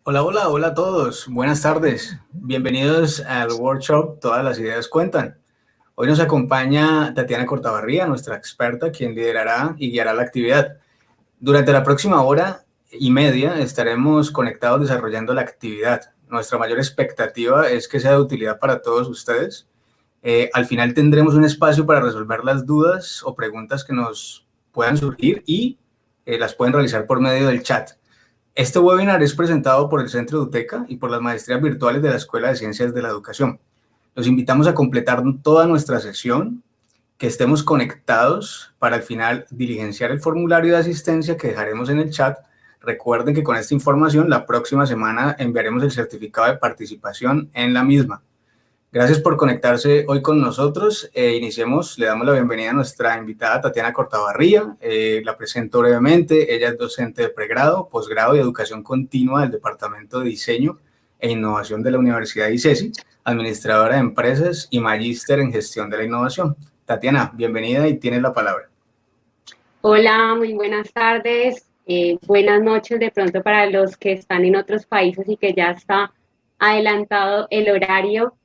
Hola, hola, hola a todos. Buenas tardes. Bienvenidos al workshop Todas las ideas cuentan. Hoy nos acompaña Tatiana Cortavarría, nuestra experta, quien liderará y guiará la actividad. Durante la próxima hora y media estaremos conectados desarrollando la actividad. Nuestra mayor expectativa es que sea de utilidad para todos ustedes. Al final tendremos un espacio para resolver las dudas o preguntas que nos puedan surgir y las pueden realizar por medio del chat. Este webinar es presentado por el Centro Eduteca y por las maestrías virtuales de la Escuela de Ciencias de la Educación. Los invitamos a completar toda nuestra sesión, que estemos conectados para al final diligenciar el formulario de asistencia que dejaremos en el chat. Recuerden que con esta información la próxima semana enviaremos el certificado de participación en la misma. Gracias por conectarse hoy con nosotros. Iniciemos, le damos la bienvenida a nuestra invitada Tatiana Cortavarría. La presento brevemente. Ella es docente de pregrado, posgrado y educación continua del Departamento de Diseño e Innovación de la Universidad de ICESI, administradora de empresas y magíster en gestión de la innovación. Tatiana, bienvenida y tienes la palabra. Hola, muy buenas tardes, buenas noches de pronto para los que están en otros países y que ya está adelantado el horario.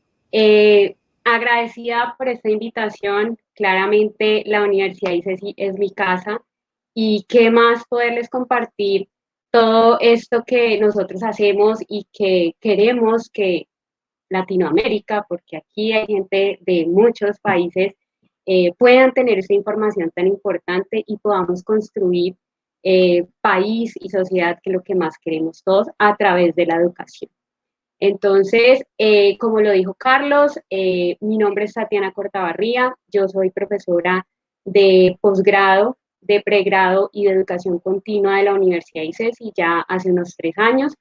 Agradecida por esta invitación, claramente la Universidad ICESI es mi casa y qué más poderles compartir todo esto que nosotros hacemos y que queremos que Latinoamérica, porque aquí hay gente de muchos países, puedan tener esa información tan importante y podamos construir país y sociedad, que es lo que más queremos todos, a través de la educación. Entonces, como lo dijo Carlos, mi nombre es Tatiana Cortavarría, yo soy profesora de posgrado, de pregrado y de educación continua de la Universidad ICESI ya hace unos 3 años.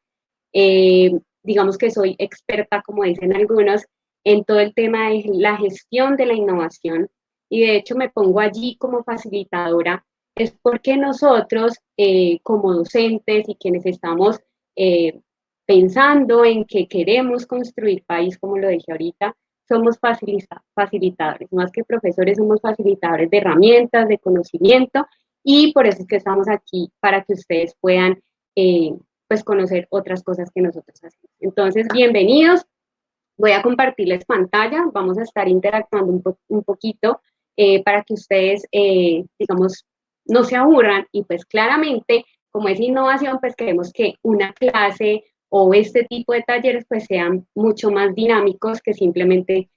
Eh, digamos que soy experta, como dicen algunos, en todo el tema de la gestión de la innovación y de hecho me pongo allí como facilitadora, es porque nosotros como docentes y quienes estamos pensando en que queremos construir país, como lo dije ahorita, somos facilitadores, más que profesores, somos facilitadores de herramientas, de conocimiento, y por eso es que estamos aquí, para que ustedes puedan pues conocer otras cosas que nosotros hacemos. Entonces, bienvenidos. Voy a compartirles pantalla, vamos a estar interactuando un poquito para que ustedes, digamos, no se aburran y pues claramente, como es innovación, pues queremos que una clase o este tipo de talleres pues sean mucho más dinámicos que simplemente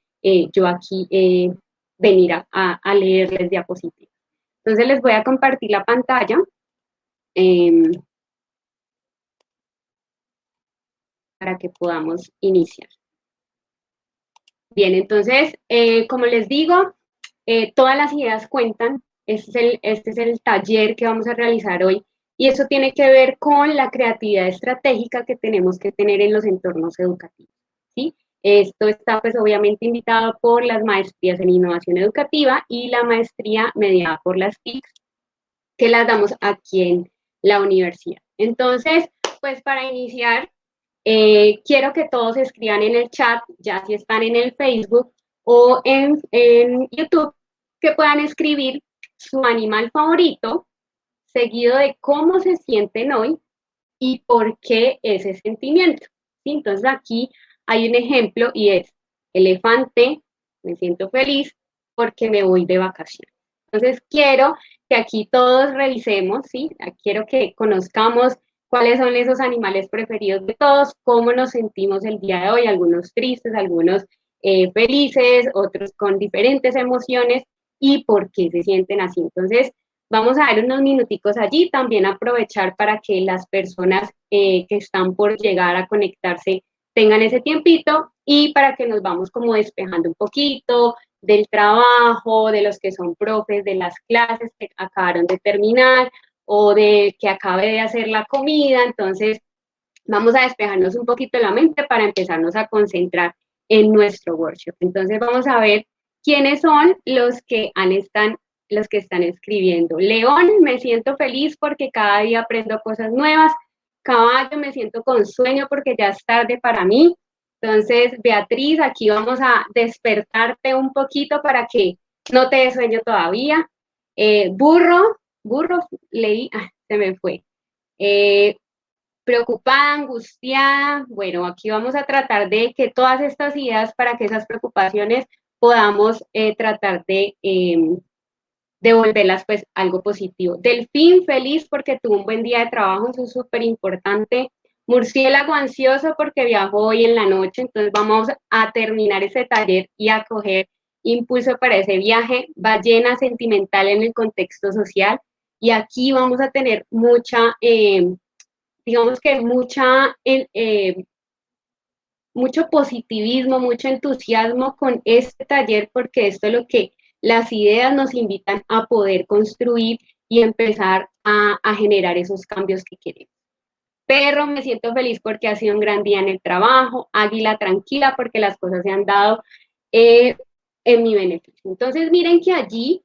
yo aquí venir a leerles diapositivas. Entonces les voy a compartir la pantalla. Eh, para que podamos iniciar. Bien, entonces, como les digo, todas las ideas cuentan. Este es el taller que vamos a realizar hoy y eso tiene que ver con la creatividad estratégica que tenemos que tener en los entornos educativos, ¿sí? Esto está pues obviamente invitado por las maestrías en innovación educativa y la maestría mediada por las TICs, que las damos aquí en la universidad. Entonces, pues para iniciar, quiero que todos escriban en el chat, ya si están en el Facebook o en YouTube, que puedan escribir su animal favorito, seguido de cómo se sienten hoy y por qué ese sentimiento. ¿Sí? Entonces aquí hay un ejemplo y es elefante, me siento feliz porque me voy de vacaciones. Entonces quiero que aquí todos revisemos, ¿sí? Quiero que conozcamos cuáles son esos animales preferidos de todos, cómo nos sentimos el día de hoy, algunos tristes, algunos felices, otros con diferentes emociones y por qué se sienten así. Entonces, vamos a dar unos minuticos allí, también aprovechar para que las personas que están por llegar a conectarse tengan ese tiempito y para que nos vamos como despejando un poquito del trabajo, de los que son profes, de las clases que acabaron de terminar o de que acabe de hacer la comida. Entonces, vamos a despejarnos un poquito la mente para empezarnos a concentrar en nuestro workshop. Entonces, vamos a ver quiénes son los que están escribiendo. León, me siento feliz porque cada día aprendo cosas nuevas. Caballo, me siento con sueño porque ya es tarde para mí. Entonces, Beatriz, aquí vamos a despertarte un poquito para que no te dé sueño todavía. Burro, leí, se me fue. preocupada, angustiada. Bueno, aquí vamos a tratar de que todas estas ideas para que esas preocupaciones podamos tratar de volverlas pues algo positivo. Delfín feliz porque tuvo un buen día de trabajo, eso es súper importante. Murciélago ansioso porque viajó hoy en la noche, entonces vamos a terminar ese taller y a coger impulso para ese viaje. Ballena sentimental en el contexto social, y aquí vamos a tener mucha, digamos que mucho positivismo, mucho entusiasmo con este taller, porque esto es lo que las ideas nos invitan a poder construir y empezar a generar esos cambios que queremos. Perro, me siento feliz porque ha sido un gran día en el trabajo. Águila, tranquila porque las cosas se han dado en mi beneficio. Entonces, miren que allí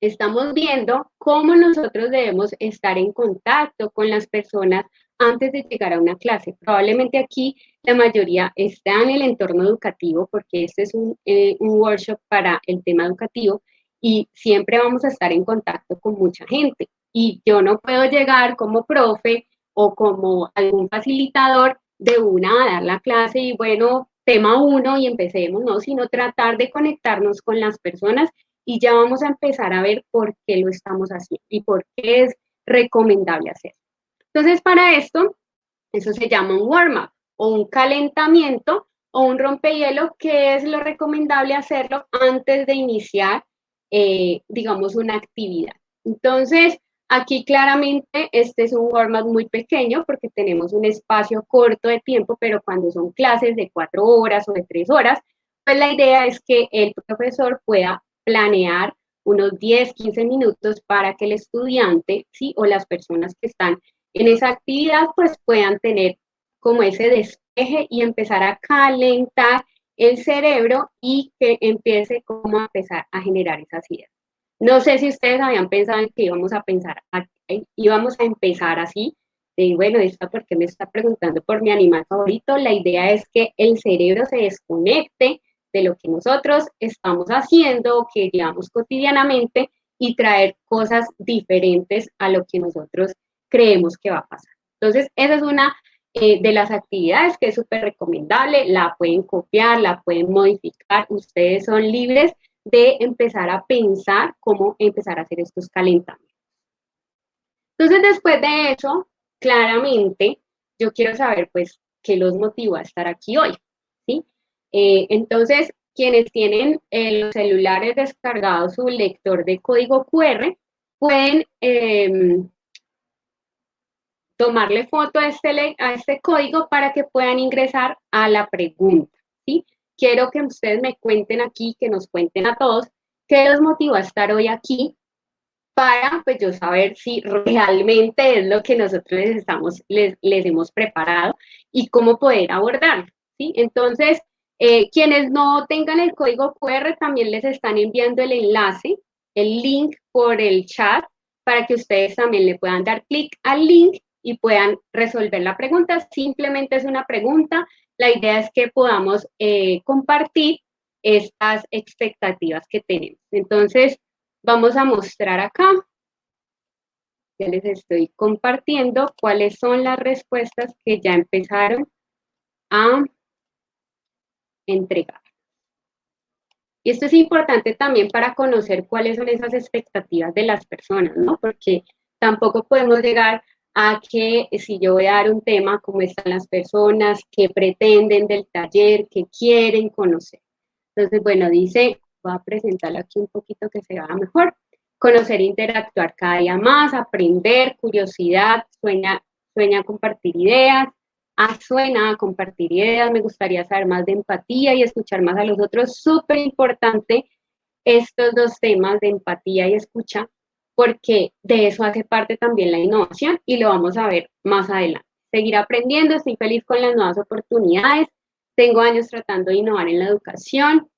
estamos viendo cómo nosotros debemos estar en contacto con las personas antes de llegar a una clase. Probablemente aquí la mayoría está en el entorno educativo, porque este es un workshop para el tema educativo, y siempre vamos a estar en contacto con mucha gente. Y yo no puedo llegar como profe o como algún facilitador de una a dar la clase y bueno, tema 1 y empecemos, no, sino tratar de conectarnos con las personas, y ya vamos a empezar a ver por qué lo estamos haciendo y por qué es recomendable hacer. Entonces, para esto, eso se llama un warm-up o un calentamiento o un rompehielo, que es lo recomendable hacerlo antes de iniciar, digamos, una actividad. Entonces, aquí claramente este es un warm-up muy pequeño porque tenemos un espacio corto de tiempo, pero cuando son clases de 4 horas o de 3 horas, pues la idea es que el profesor pueda planear unos 10, 15 minutos para que el estudiante, ¿sí? O las personas que están en esa actividad pues puedan tener como ese despeje y empezar a calentar el cerebro y que empiece como a empezar a generar esas ideas. No sé si ustedes habían pensado en que íbamos a empezar así, de bueno, ¿esta por qué me está preguntando por mi animal favorito? La idea es que el cerebro se desconecte de lo que nosotros estamos haciendo, que llevamos cotidianamente, y traer cosas diferentes a lo que nosotros creemos que va a pasar. Entonces, esa es una de las actividades que es súper recomendable. La pueden copiar, la pueden modificar. Ustedes son libres de empezar a pensar cómo empezar a hacer estos calentamientos. Entonces, después de eso, claramente, yo quiero saber, pues, qué los motivó a estar aquí hoy, ¿sí? Entonces, quienes tienen los celulares descargados su lector de código QR, pueden tomarle foto a este código para que puedan ingresar a la pregunta, ¿sí? Quiero que ustedes me cuenten aquí, que nos cuenten a todos, qué los motivó a estar hoy aquí, para pues yo saber si realmente es lo que nosotros les hemos preparado y cómo poder abordarlo, ¿sí? Entonces, quienes no tengan el código QR también les están enviando el enlace, el link por el chat, para que ustedes también le puedan dar clic al link y puedan resolver la pregunta. Simplemente es una pregunta. La idea es que podamos compartir estas expectativas que tenemos. Entonces, vamos a mostrar acá, ya les estoy compartiendo cuáles son las respuestas que ya empezaron a entregar. Y esto es importante también para conocer cuáles son esas expectativas de las personas, ¿no? Porque tampoco podemos llegar a que si yo voy a dar un tema, cómo están las personas, qué pretenden del taller, qué quieren conocer. Entonces, bueno, dice, voy a presentarlo aquí un poquito que se vea mejor. Conocer e interactuar cada día más, aprender, curiosidad, sueña compartir ideas. Suena a compartir ideas, me gustaría saber más de empatía y escuchar más a los otros. Súper importante estos dos temas de empatía y escucha, porque de eso hace parte también la innovación y lo vamos a ver más adelante. Seguir aprendiendo, estoy feliz con las nuevas oportunidades, tengo años tratando de innovar en la educación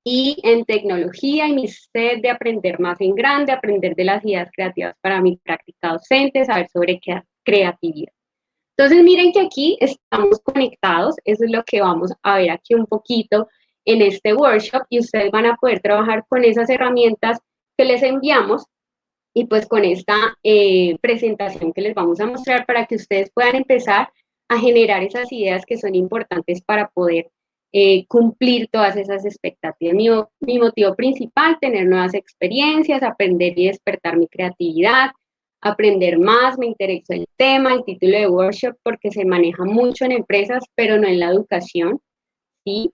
y en tecnología, y mi sed de aprender más en grande, aprender de las ideas creativas para mi práctica docente, saber sobre creatividad. Entonces, miren que aquí estamos conectados, eso es lo que vamos a ver aquí un poquito en este workshop, y ustedes van a poder trabajar con esas herramientas que les enviamos Y pues con esta presentación que les vamos a mostrar para que ustedes puedan empezar a generar esas ideas que son importantes para poder cumplir todas esas expectativas. Mi motivo principal, tener nuevas experiencias, aprender y despertar mi creatividad, aprender más, me interesó el tema, el título de workshop, porque se maneja mucho en empresas, pero no en la educación, ¿sí?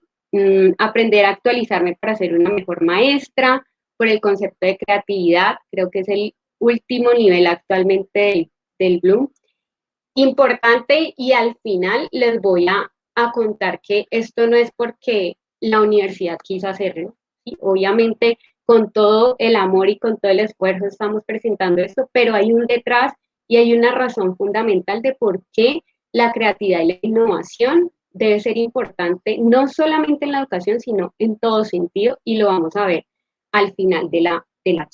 Aprender a actualizarme para ser una mejor maestra, por el concepto de creatividad, creo que es el último nivel actualmente del Bloom. Importante, y al final les voy a contar que esto no es porque la universidad quiso hacerlo, ¿sí? Obviamente con todo el amor y con todo el esfuerzo estamos presentando esto, pero hay un detrás y hay una razón fundamental de por qué la creatividad y la innovación debe ser importante, no solamente en la educación, sino en todo sentido, y lo vamos a ver al final de la charla.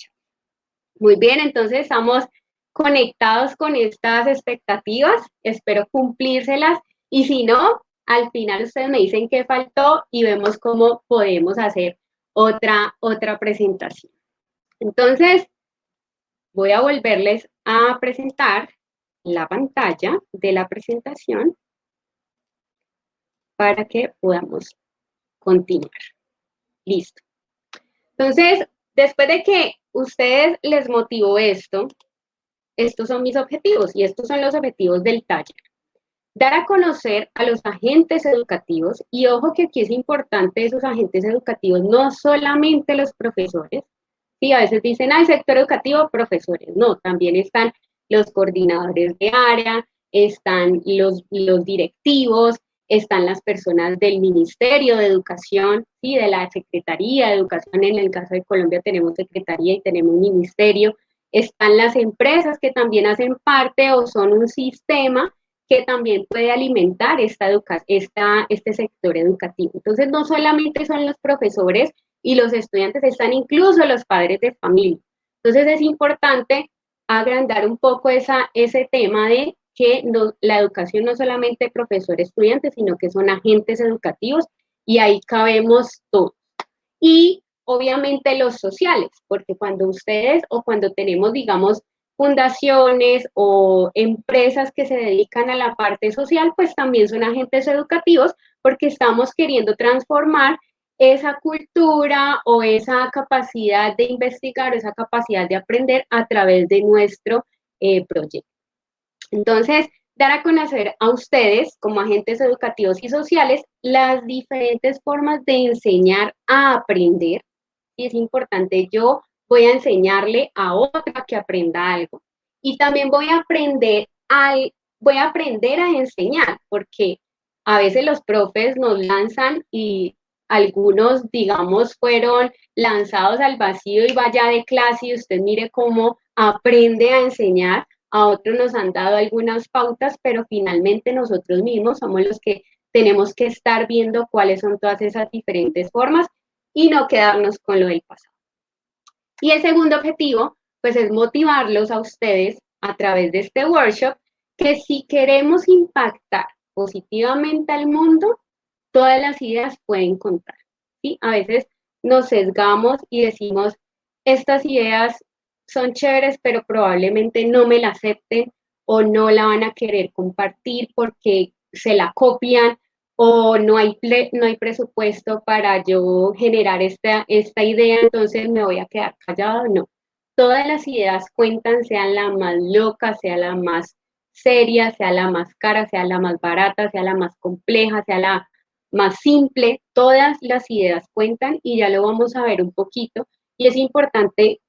Muy bien, entonces estamos conectados con estas expectativas, espero cumplírselas, y si no, al final ustedes me dicen qué faltó y vemos cómo podemos hacer otra presentación. Entonces, voy a volverles a presentar la pantalla de la presentación para que podamos continuar. Listo. Entonces, después de que ustedes les motivó esto, estos son mis objetivos y estos son los objetivos del taller. Dar a conocer a los agentes educativos, y ojo que aquí es importante esos agentes educativos, no solamente los profesores, sí, a veces dicen, el sector educativo, profesores, no, también están los coordinadores de área, están los directivos, están las personas del Ministerio de Educación, ¿sí? De la Secretaría de Educación, en el caso de Colombia tenemos Secretaría y tenemos Ministerio, están las empresas que también hacen parte o son un sistema que también puede alimentar este sector educativo. Entonces, no solamente son los profesores y los estudiantes, están incluso los padres de familia. Entonces, es importante agrandar un poco ese tema de que la educación no solamente profesor-estudiante, sino que son agentes educativos y ahí cabemos todos. Y obviamente los sociales, porque cuando ustedes o cuando tenemos, digamos, fundaciones o empresas que se dedican a la parte social, pues también son agentes educativos porque estamos queriendo transformar esa cultura o esa capacidad de investigar o esa capacidad de aprender a través de nuestro proyecto. Entonces, dar a conocer a ustedes como agentes educativos y sociales las diferentes formas de enseñar a aprender. Y es importante, yo voy a enseñarle a otra que aprenda algo. Y también voy a aprender a enseñar, porque a veces los profes nos lanzan y algunos, digamos, fueron lanzados al vacío y vaya de clase y usted mire cómo aprende a enseñar. A otros nos han dado algunas pautas, pero finalmente nosotros mismos somos los que tenemos que estar viendo cuáles son todas esas diferentes formas y no quedarnos con lo del pasado. Y el segundo objetivo, pues es motivarlos a ustedes a través de este workshop, que si queremos impactar positivamente al mundo, todas las ideas pueden contar, ¿sí? A veces nos sesgamos y decimos, estas ideas son chéveres, pero probablemente no me la acepten o no la van a querer compartir porque se la copian o no hay presupuesto para yo generar esta idea, entonces me voy a quedar callado. No, todas las ideas cuentan, sean la más loca, sea la más seria, sea la más cara, sea la más barata, sea la más compleja, sea la más simple, todas las ideas cuentan y ya lo vamos a ver un poquito. Y es importante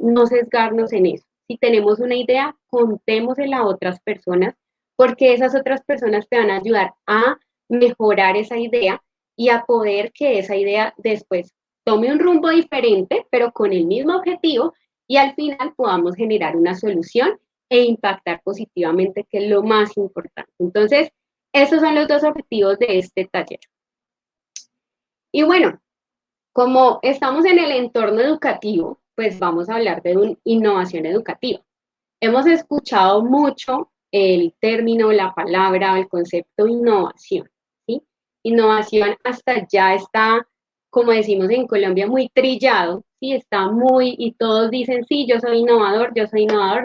no sesgarnos en eso. Si tenemos una idea, contémosela a otras personas, porque esas otras personas te van a ayudar a mejorar esa idea y a poder que esa idea después tome un rumbo diferente, pero con el mismo objetivo, y al final podamos generar una solución e impactar positivamente, que es lo más importante. Entonces, esos son los dos objetivos de este taller. Y bueno, como estamos en el entorno educativo, pues vamos a hablar de innovación educativa. Hemos escuchado mucho el término, la palabra, el concepto innovación, ¿sí? Innovación hasta ya está como decimos en Colombia, muy trillado, ¿sí? Está muy, y todos dicen, sí, yo soy innovador,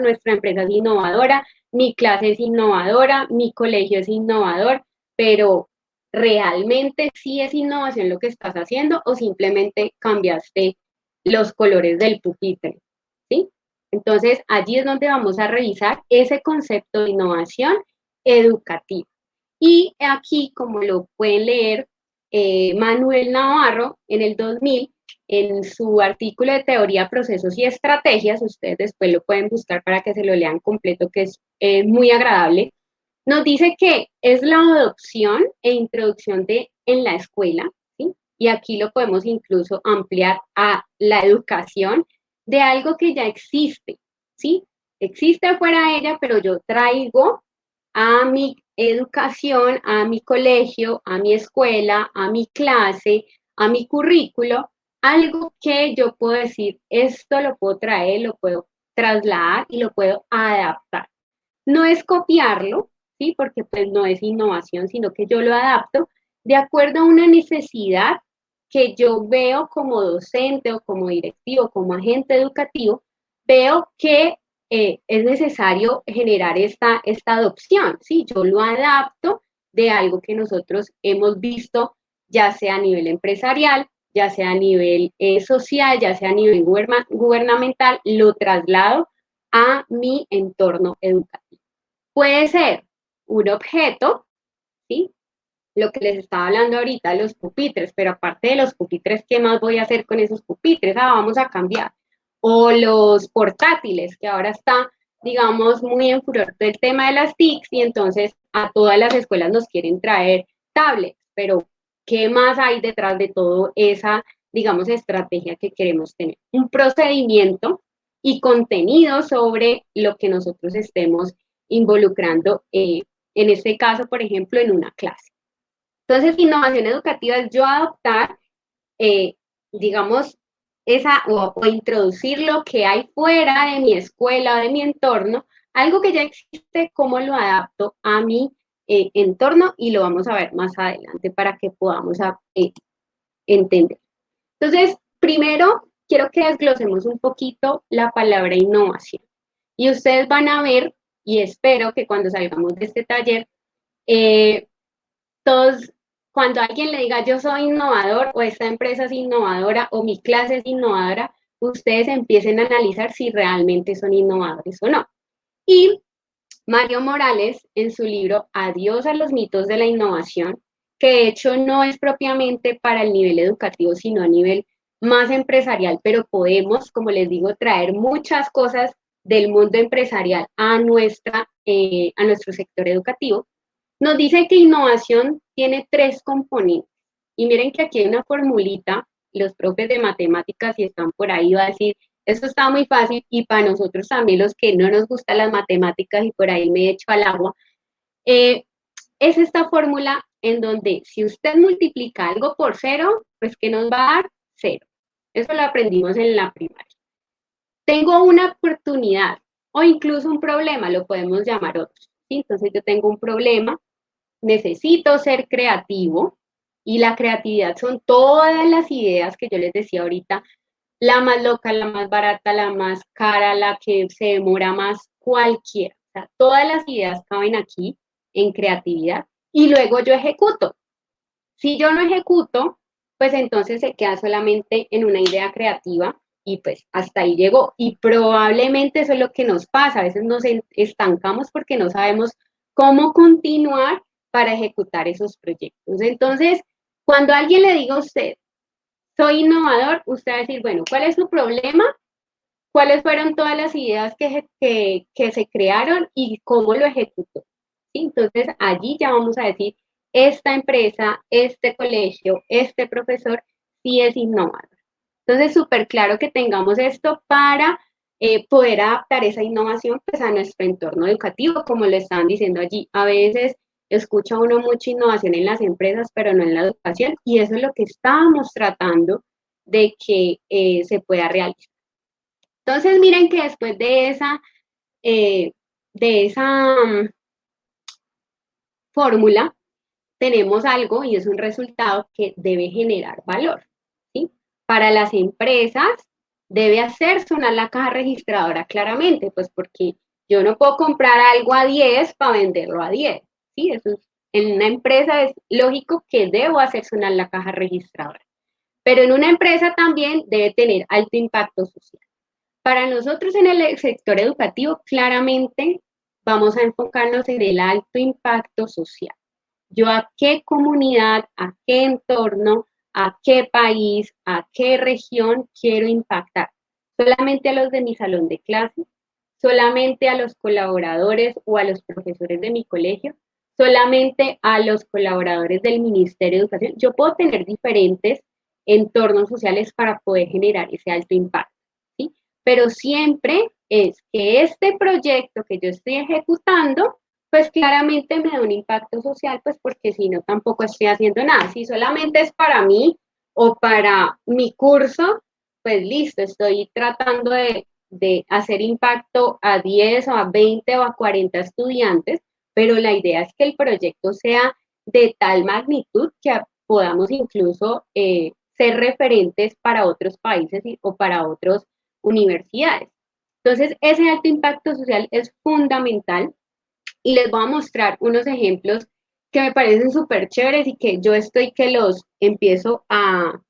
nuestra empresa es innovadora, mi clase es innovadora, mi colegio es innovador, pero ¿realmente sí es innovación lo que estás haciendo o simplemente cambiaste los colores del pupitre? ¿Sí? Entonces, allí es donde vamos a revisar ese concepto de innovación educativa. Y aquí, como lo pueden leer, Manuel Navarro en el 2000, en su artículo de teoría, procesos y estrategias, ustedes después lo pueden buscar para que se lo lean completo, que es muy agradable, nos dice que es la adopción e introducción en la escuela, ¿sí? Y aquí lo podemos incluso ampliar a la educación de algo que ya existe, ¿sí? Existe fuera de ella, pero yo traigo a mi educación, a mi colegio, a mi escuela, a mi clase, a mi currículo, algo que yo puedo decir, esto lo puedo traer, lo puedo trasladar y lo puedo adaptar. No es copiarlo, ¿sí? Porque pues no es innovación, sino que yo lo adapto de acuerdo a una necesidad que yo veo como docente o como directivo, como agente educativo, veo que es necesario generar esta adopción, ¿sí? Yo lo adapto de algo que nosotros hemos visto, ya sea a nivel empresarial, ya sea a nivel social, ya sea a nivel gubernamental, lo traslado a mi entorno educativo. Puede ser un objeto, ¿sí? Lo que les estaba hablando ahorita, los pupitres, pero aparte de los pupitres, ¿qué más voy a hacer con esos pupitres? Vamos a cambiar. O los portátiles, que ahora está, digamos, muy en furor del tema de las TICs y entonces a todas las escuelas nos quieren traer tablets, pero ¿qué más hay detrás de todo esa, digamos, estrategia que queremos tener? Un procedimiento y contenido sobre lo que nosotros estemos involucrando, en este caso, por ejemplo, en una clase. Entonces, innovación educativa es yo adoptar, eh, digamos, o introducir lo que hay fuera de mi escuela o de mi entorno, algo que ya existe, cómo lo adapto a mi entorno y lo vamos a ver más adelante para que podamos entender. Entonces, primero, quiero que desglosemos un poquito la palabra innovación. Y ustedes van a ver, y espero que cuando salgamos de este taller, eh, todos, cuando alguien le diga yo soy innovador o esta empresa es innovadora o mi clase es innovadora, ustedes empiecen a analizar si realmente son innovadores o no. Y Mario Morales, en su libro Adiós a los mitos de la innovación, que de hecho no es propiamente para el nivel educativo, sino a nivel más empresarial, pero podemos, como les digo, traer muchas cosas del mundo empresarial a nuestro sector educativo. Nos dice que innovación tiene tres componentes. Y miren que aquí hay una formulita, los profes de matemáticas, si están por ahí, va a decir, esto está muy fácil y para nosotros también los que no nos gustan las matemáticas y por ahí me echo al agua, es esta fórmula en donde si usted multiplica algo por cero, pues ¿qué nos va a dar? Cero. Eso lo aprendimos en la primaria. Tengo una oportunidad o incluso un problema, lo podemos llamar otros. ¿Sí? Entonces yo tengo un problema, necesito ser creativo y la creatividad son todas las ideas que yo les decía ahorita, la más loca, la más barata, la más cara, la que se demora más, cualquiera. O sea, todas las ideas caben aquí en creatividad y luego yo ejecuto. Si yo no ejecuto, pues entonces se queda solamente en una idea creativa y pues hasta ahí llegó. Y probablemente eso es lo que nos pasa. A veces nos estancamos porque no sabemos cómo continuar para ejecutar esos proyectos. Entonces, cuando alguien le diga a usted, soy innovador, usted va a decir, bueno, ¿cuál es su problema? ¿Cuáles fueron todas las ideas que se crearon y cómo lo ejecutó? ¿Sí? Entonces, allí ya vamos a decir, esta empresa, este colegio, este profesor, sí es innovador. Entonces, súper claro que tengamos esto para poder adaptar esa innovación pues, a nuestro entorno educativo, como lo estaban diciendo allí. A veces escucha uno mucha innovación en las empresas, pero no en la educación, y eso es lo que estábamos tratando de que se pueda realizar. Entonces, miren que después eh, de esa fórmula, tenemos algo y es un resultado que debe generar valor. Para las empresas debe hacer sonar la caja registradora claramente, pues porque yo no puedo comprar algo a 10 para venderlo a 10, ¿sí? Eso es, en una empresa es lógico que debo hacer sonar la caja registradora, pero en una empresa también debe tener alto impacto social. Para nosotros en el sector educativo, claramente vamos a enfocarnos en el alto impacto social. Yo a qué comunidad, a qué entorno, a qué país, a qué región quiero impactar. Solamente a los de mi salón de clase, solamente a los colaboradores o a los profesores de mi colegio, solamente a los colaboradores del Ministerio de Educación. Yo puedo tener diferentes entornos sociales para poder generar ese alto impacto, ¿sí? Pero siempre es que este proyecto que yo estoy ejecutando pues claramente me da un impacto social, pues porque si no tampoco estoy haciendo nada. Si solamente es para mí o para mi curso, pues listo, estoy tratando de hacer impacto a 10 o a 20 o a 40 estudiantes, pero la idea es que el proyecto sea de tal magnitud que podamos incluso ser referentes para otros países o para otras universidades. Entonces, ese alto impacto social es fundamental y les voy a mostrar unos ejemplos que me parecen súper chéveres y que yo estoy que los empiezo a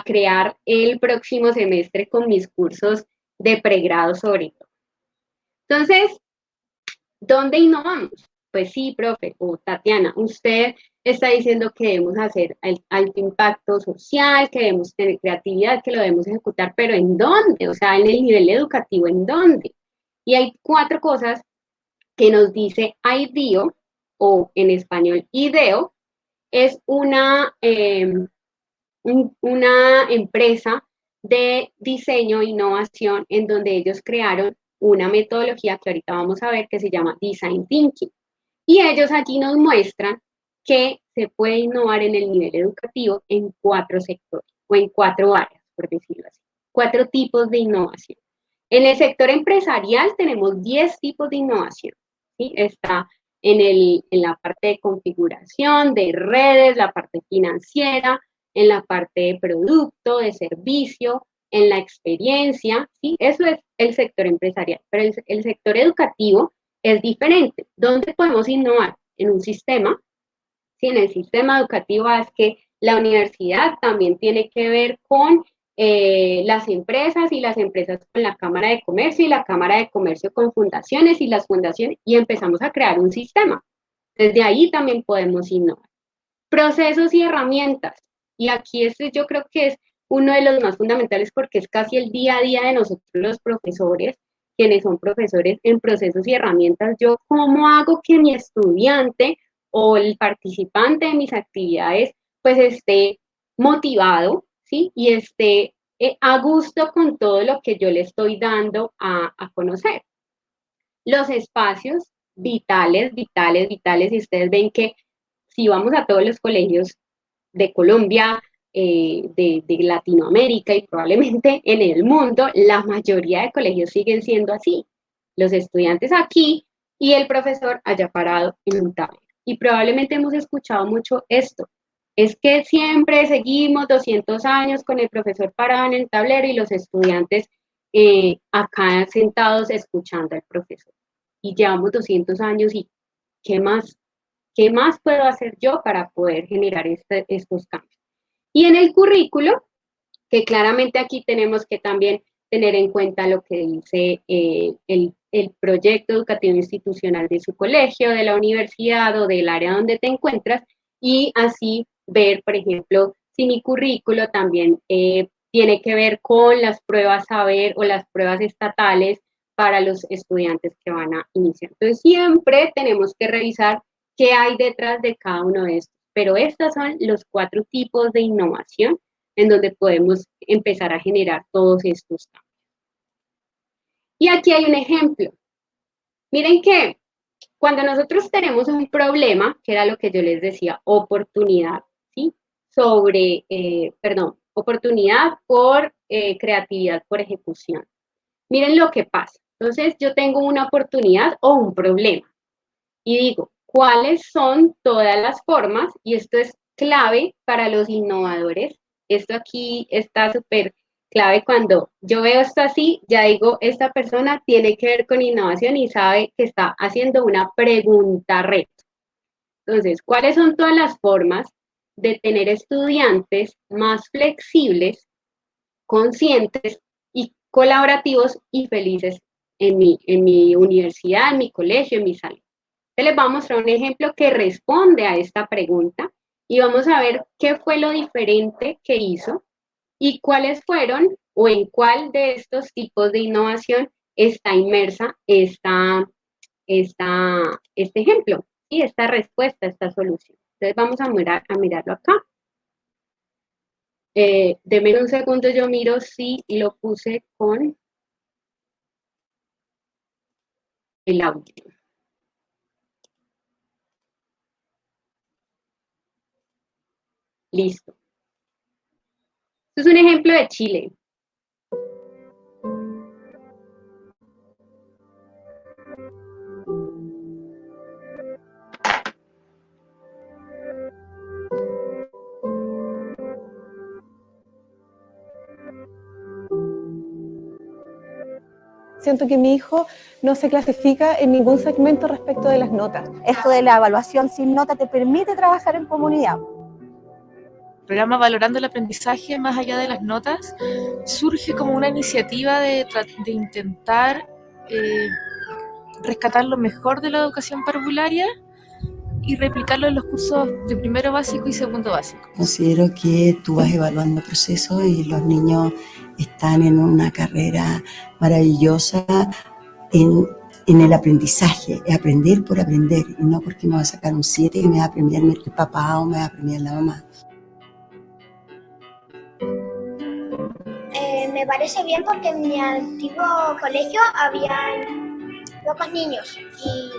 crear el próximo semestre con mis cursos de pregrado sobre todo. Entonces, ¿dónde innovamos? Pues sí, profe, o Tatiana, usted está diciendo que debemos hacer alto impacto social, que debemos tener creatividad, que lo debemos ejecutar, pero ¿en dónde? O sea, en el nivel educativo, ¿en dónde? Y hay 4 cosas que nos dice IDEO, o en español IDEO, es una empresa de diseño e innovación en donde ellos crearon una metodología que ahorita vamos a ver que se llama Design Thinking. Y ellos allí nos muestran que se puede innovar en el nivel educativo en 4 sectores o en 4 áreas, por decirlo así. 4 tipos de innovación. En el sector empresarial tenemos 10 tipos de innovación. ¿Sí? Está en la parte de configuración, de redes, la parte financiera, en la parte de producto, de servicio, en la experiencia, ¿sí? Eso es el sector empresarial, pero el sector educativo es diferente. ¿Dónde podemos innovar? En un sistema, ¿sí? En el sistema educativo es que la universidad también tiene que ver con las empresas y las empresas con la Cámara de Comercio y la Cámara de Comercio con fundaciones y las fundaciones y empezamos a crear un sistema. Desde ahí también podemos innovar. Procesos y herramientas. Y aquí este yo creo que es uno de los más fundamentales porque es casi el día a día de nosotros los profesores, quienes son profesores en procesos y herramientas. Yo, ¿cómo hago que mi estudiante o el participante de mis actividades pues esté motivado, ¿sí? Y esté a gusto con todo lo que yo le estoy dando a conocer. Los espacios vitales, vitales, vitales, y ustedes ven que si vamos a todos los colegios de Colombia, de Latinoamérica y probablemente en el mundo, la mayoría de colegios siguen siendo así. Los estudiantes aquí y el profesor allá parado en un tablero. Y probablemente hemos escuchado mucho esto. Es que siempre seguimos 200 años con el profesor parado en el tablero y los estudiantes acá sentados escuchando al profesor. Y llevamos 200 años y ¿qué más? ¿Qué más puedo hacer yo para poder generar estos cambios? Y en el currículo, que claramente aquí tenemos que también tener en cuenta lo que dice el proyecto educativo institucional de su colegio, de la universidad o del área donde te encuentras, y así ver, por ejemplo, si mi currículo también tiene que ver con las pruebas saber o las pruebas estatales para los estudiantes que van a iniciar. Entonces, siempre tenemos que revisar qué hay detrás de cada uno de estos. Pero estos son los 4 tipos de innovación en donde podemos empezar a generar todos estos cambios. Y aquí hay un ejemplo. Miren que cuando nosotros tenemos un problema, que era lo que yo les decía, oportunidad, ¿sí? Oportunidad por creatividad, por ejecución. Miren lo que pasa. Entonces, yo tengo una oportunidad o un problema y digo, ¿cuáles son todas las formas? Y esto es clave para los innovadores esto aquí está súper clave. Cuando yo veo esto así, ya digo, esta persona tiene que ver con innovación y sabe que está haciendo una pregunta reto. Entonces, ¿cuáles son todas las formas de tener estudiantes más flexibles, conscientes y colaborativos y felices en mi universidad, en mi colegio, en mi salón? Les vamos a mostrar un ejemplo que responde a esta pregunta y vamos a ver qué fue lo diferente que hizo y cuáles fueron o en cuál de estos tipos de innovación está inmersa este ejemplo y esta respuesta, esta solución. Entonces vamos a mirarlo acá. Deme un segundo, yo miro si lo puse con el audio. Listo. Esto es un ejemplo de Chile. Siento que mi hijo no se clasifica en ningún segmento respecto de las notas. Esto de la evaluación sin nota te permite trabajar en comunidad. El programa Valorando el Aprendizaje más allá de las notas surge como una iniciativa de intentar rescatar lo mejor de la educación parvularia y replicarlo en los cursos de primero básico y segundo básico. Considero que tú vas evaluando procesos y los niños están en una carrera maravillosa en el aprendizaje, aprender por aprender, y no porque me va a sacar un 7 y me va a premiar el papá o me va a premiar la mamá. Me parece bien porque en mi antiguo colegio había pocos niños y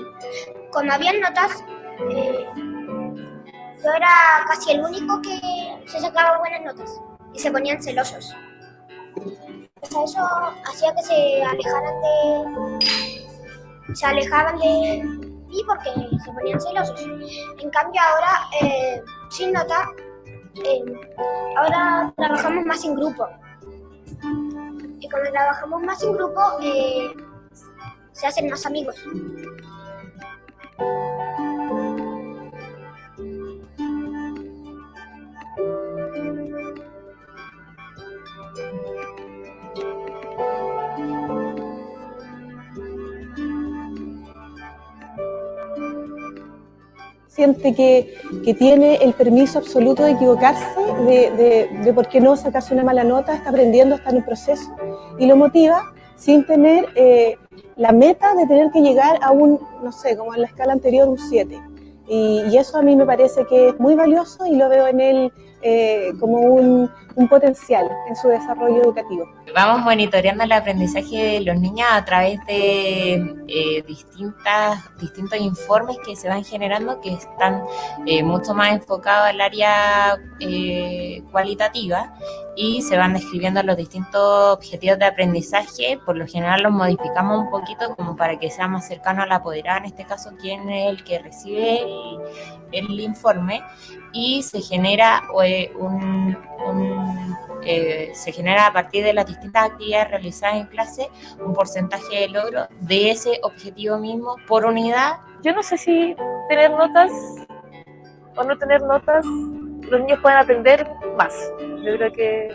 como habían notas, yo era casi el único que se sacaba buenas notas y se ponían celosos. Pues eso hacía que se alejaban de mí porque se ponían celosos. En cambio ahora, sin nota, ahora trabajamos más en grupo. Y cuando trabajamos más en grupo, se hacen más amigos. Siente que tiene el permiso absoluto de equivocarse, de por qué no sacarse una mala nota, está aprendiendo, está en un proceso y lo motiva sin tener la meta de tener que llegar a un, no sé, como en la escala anterior, un 7. Y eso a mí me parece que es muy valioso y lo veo en él como un potencial en su desarrollo educativo. Vamos monitoreando el aprendizaje de los niños a través de distintos informes que se van generando, que están mucho más enfocados al área cualitativa, y se van describiendo los distintos objetivos de aprendizaje. Por lo general los modificamos un poquito como para que sea más cercano al apoderado, en este caso quien es el que recibe el informe, y se genera se genera a partir de las distintas actividades realizadas en clase un porcentaje de logro de ese objetivo mismo por unidad. Yo no sé si tener notas o no tener notas, los niños pueden aprender más. Yo creo que,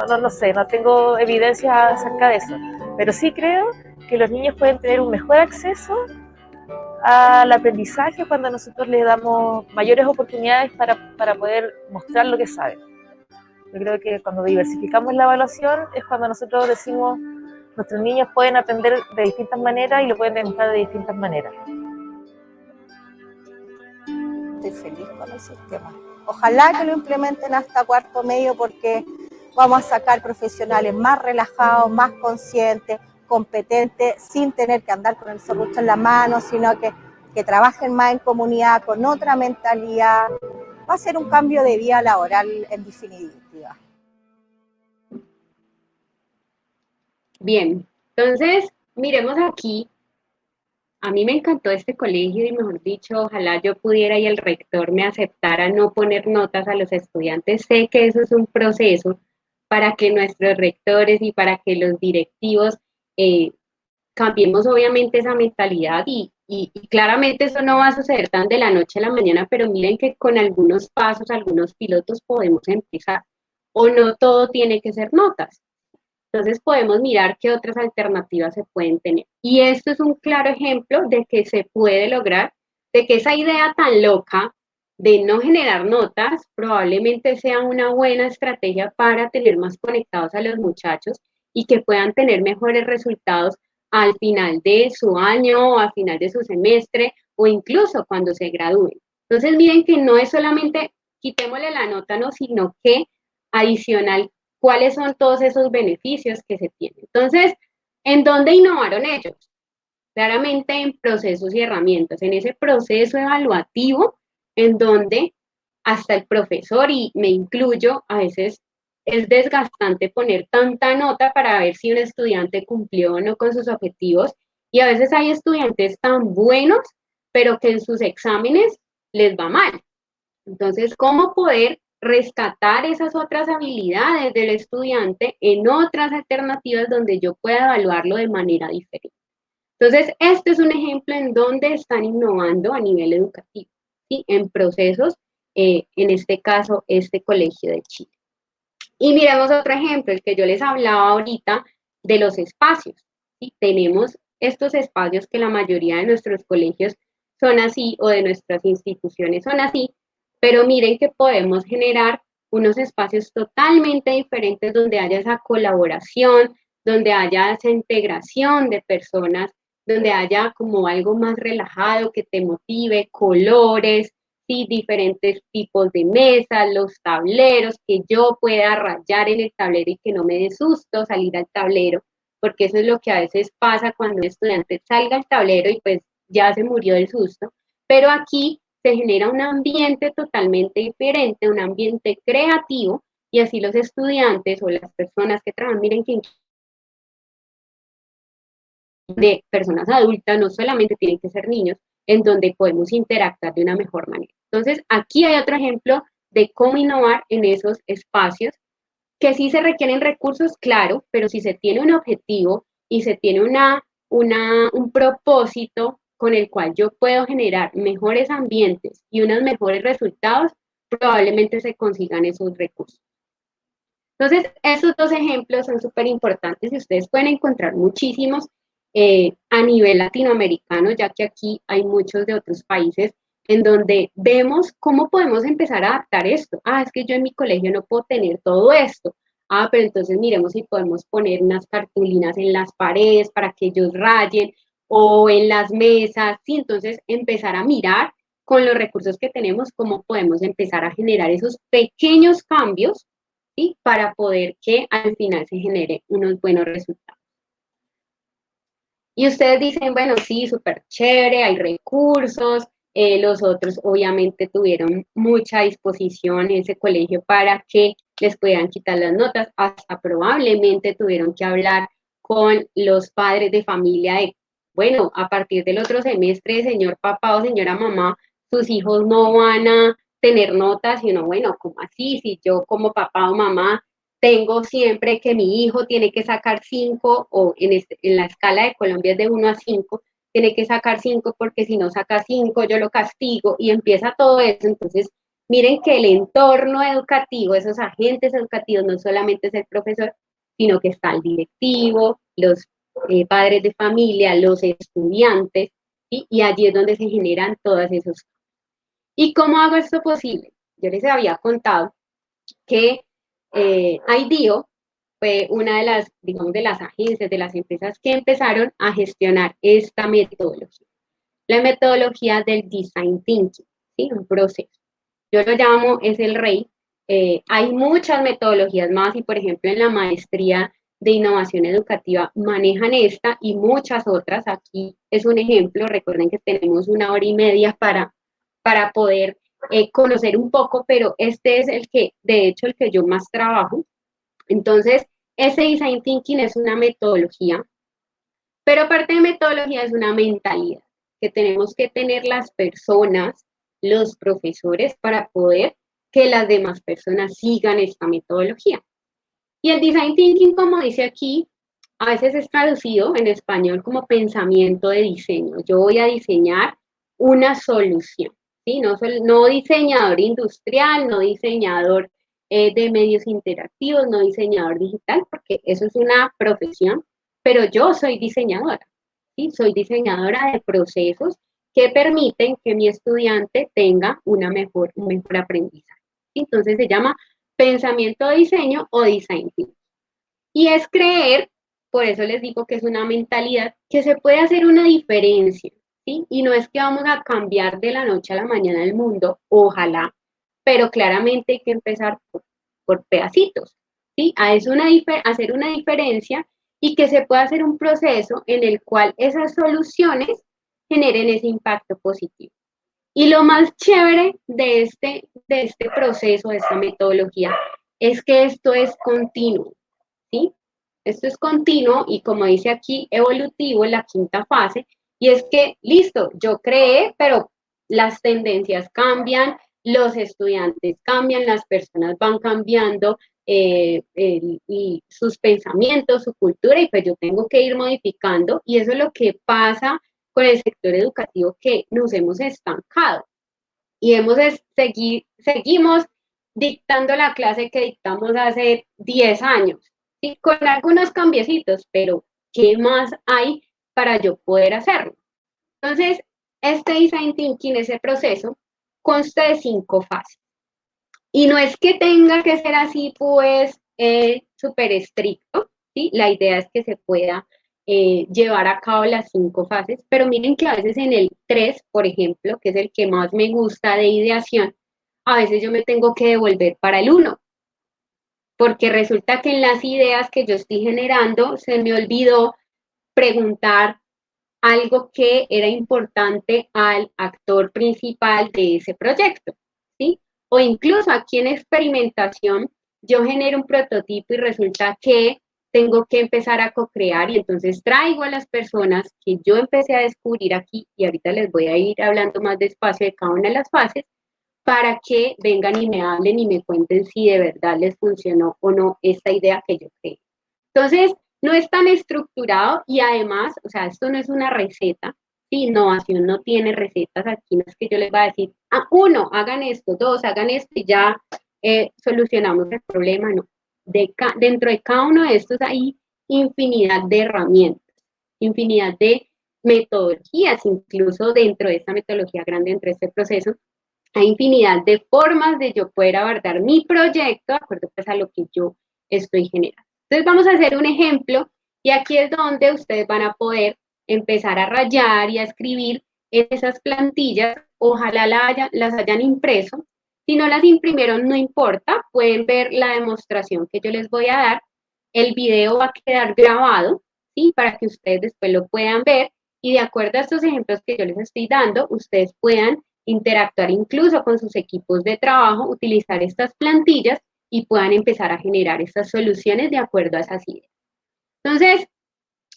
no sé, no tengo evidencia acerca de eso, pero sí creo que los niños pueden tener un mejor acceso al aprendizaje cuando nosotros les damos mayores oportunidades para poder mostrar lo que saben. Yo creo que cuando diversificamos la evaluación es cuando nosotros decimos nuestros niños pueden aprender de distintas maneras y lo pueden demostrar de distintas maneras. Estoy feliz con el sistema. Ojalá que lo implementen hasta cuarto medio porque vamos a sacar profesionales más relajados, más conscientes, competentes, sin tener que andar con el serrucho en la mano, sino que trabajen más en comunidad, con otra mentalidad. Va a ser un cambio de vida laboral en definitiva. Bien, entonces miremos aquí a mí me encantó este colegio y mejor dicho, ojalá yo pudiera y el rector me aceptara no poner notas a los estudiantes. Sé que eso es un proceso para que nuestros rectores y para que los directivos eh, cambiemos obviamente esa mentalidad y claramente eso no va a suceder tan de la noche a la mañana, pero miren que con algunos pasos, algunos pilotos podemos empezar. O no todo tiene que ser notas. Entonces podemos mirar qué otras alternativas se pueden tener. Y esto es un claro ejemplo de que se puede lograr, de que esa idea tan loca de no generar notas probablemente sea una buena estrategia para tener más conectados a los muchachos y que puedan tener mejores resultados al final de su año o al final de su semestre o incluso cuando se gradúen. Entonces miren que no es solamente quitémosle la nota, no, sino que adicional cuáles son todos esos beneficios que se tienen. Entonces, ¿en dónde innovaron ellos? Claramente en procesos y herramientas, en ese proceso evaluativo en donde hasta el profesor, y me incluyo, a veces es desgastante poner tanta nota para ver si un estudiante cumplió o no con sus objetivos, y a veces hay estudiantes tan buenos, pero que en sus exámenes les va mal. Entonces, ¿cómo poder rescatar esas otras habilidades del estudiante en otras alternativas donde yo pueda evaluarlo de manera diferente? Entonces, este es un ejemplo en donde están innovando a nivel educativo, ¿sí? En procesos, en este caso, este Colegio de Chile. Y miremos otro ejemplo, el que yo les hablaba ahorita de los espacios, ¿sí? Tenemos estos espacios que la mayoría de nuestros colegios son así o de nuestras instituciones son así, pero miren que podemos generar unos espacios totalmente diferentes donde haya esa colaboración, donde haya esa integración de personas, donde haya como algo más relajado que te motive, colores, ¿sí? Diferentes tipos de mesas, los tableros, que yo pueda rayar en el tablero y que no me dé susto salir al tablero, porque eso es lo que a veces pasa cuando un estudiante salga al tablero y pues ya se murió del susto, pero aquí se genera un ambiente totalmente diferente, un ambiente creativo, y así los estudiantes o las personas que trabajan, miren que de personas adultas, no solamente tienen que ser niños, en donde podemos interactuar de una mejor manera. Entonces, aquí hay otro ejemplo de cómo innovar en esos espacios, que sí se requieren recursos, claro, pero si se tiene un objetivo y se tiene un propósito con el cual yo puedo generar mejores ambientes y unos mejores resultados, probablemente se consigan esos recursos. Entonces, esos dos ejemplos son súper importantes y ustedes pueden encontrar muchísimos a nivel latinoamericano, ya que aquí hay muchos de otros países en donde vemos cómo podemos empezar a adaptar esto. Ah, es que yo en mi colegio no puedo tener todo esto. Ah, pero entonces miremos si podemos poner unas cartulinas en las paredes para que ellos rayen o en las mesas. Sí, entonces empezar a mirar con los recursos que tenemos cómo podemos empezar a generar esos pequeños cambios, ¿sí? Para poder que al final se genere unos buenos resultados. Y ustedes dicen, bueno, sí, súper chévere, hay recursos, los otros obviamente tuvieron mucha disposición en ese colegio para que les puedan quitar las notas, hasta probablemente tuvieron que hablar con los padres de familia de, bueno, a partir del otro semestre, señor papá o señora mamá, sus hijos no van a tener notas, sino, bueno, ¿cómo así? Si yo como papá o mamá tengo siempre que mi hijo tiene que sacar 5, o en la escala de Colombia es de 1 a 5, tiene que sacar 5 porque si no saca 5 yo lo castigo y empieza todo eso. Entonces, miren que el entorno educativo, esos agentes educativos, no solamente es el profesor, sino que está el directivo, los padres de familia, los estudiantes, ¿sí? Y allí es donde se generan todos esos. ¿Y cómo hago esto posible? Yo les había contado que IDEO fue una de las, digamos, de las agencias, de las empresas que empezaron a gestionar esta metodología. La metodología del design thinking, ¿sí? Un proceso. Yo lo llamo, es el rey. Hay muchas metodologías más y, por ejemplo, en la maestría de innovación educativa manejan esta y muchas otras. Aquí es un ejemplo. Recuerden que tenemos 1 hora y media para poder conocer un poco, pero este es el que, de hecho, el que yo más trabajo. Entonces, ese design thinking es una metodología, pero aparte de metodología es una mentalidad. que tenemos que tener las personas, los profesores, para poder que las demás personas sigan esta metodología. Y el design thinking, como dice aquí, a veces es traducido en español como pensamiento de diseño. Yo voy a diseñar una solución, ¿sí? No diseñador industrial, no diseñador de medios interactivos, no diseñador digital, porque eso es una profesión, pero yo soy diseñadora, ¿sí? Soy diseñadora de procesos que permiten que mi estudiante tenga un mejor aprendizaje. Entonces se llama pensamiento de diseño o design thinking. Y es creer, por eso les digo que es una mentalidad, que se puede hacer una diferencia, ¿sí? Y no es que vamos a cambiar de la noche a la mañana el mundo, ojalá, pero claramente hay que empezar por pedacitos, ¿sí? Hacer una diferencia y que se pueda hacer un proceso en el cual esas soluciones generen ese impacto positivo. Y lo más chévere de este proceso, de esta metodología, es que esto es continuo, ¿sí? Esto es continuo y como dice aquí, evolutivo en la quinta fase, y es que, listo, yo creé, pero las tendencias cambian, los estudiantes cambian, las personas van cambiando y sus pensamientos, su cultura, y pues yo tengo que ir modificando, y eso es lo que pasa con el sector educativo, que nos hemos estancado y seguimos dictando la clase que dictamos hace 10 años, ¿sí? Con algunos cambiecitos, pero ¿qué más hay para yo poder hacerlo? Entonces, este design thinking, ese proceso, consta de 5 fases. Y no es que tenga que ser así, pues, súper estricto, ¿sí? La idea es que se pueda llevar a cabo las 5 fases, pero miren que a veces en el 3, por ejemplo, que es el que más me gusta de ideación, a veces yo me tengo que devolver para el 1, porque resulta que en las ideas que yo estoy generando se me olvidó preguntar algo que era importante al actor principal de ese proyecto, ¿sí? O incluso aquí en experimentación, yo genero un prototipo y resulta que tengo que empezar a co-crear y entonces traigo a las personas que yo empecé a descubrir aquí y ahorita les voy a ir hablando más despacio de cada una de las fases para que vengan y me hablen y me cuenten si de verdad les funcionó o no esta idea que yo creé. Entonces, no es tan estructurado y además, o sea, esto no es una receta, ¿sí? Innovación no tiene recetas, aquí no es que yo les voy a decir, 1, hagan esto, 2, hagan esto y ya solucionamos el problema, no. Dentro de cada uno de estos hay infinidad de herramientas, infinidad de metodologías, incluso dentro de esta metodología grande, dentro de este proceso, hay infinidad de formas de yo poder abordar mi proyecto de acuerdo pues, a lo que yo estoy generando. Entonces vamos a hacer un ejemplo y aquí es donde ustedes van a poder empezar a rayar y a escribir en esas plantillas. Ojalá las hayan impreso. Si no las imprimieron, no importa, pueden ver la demostración que yo les voy a dar. El video va a quedar grabado, ¿sí? Para que ustedes después lo puedan ver y de acuerdo a estos ejemplos que yo les estoy dando, ustedes puedan interactuar incluso con sus equipos de trabajo, utilizar estas plantillas y puedan empezar a generar estas soluciones de acuerdo a esas ideas. Entonces,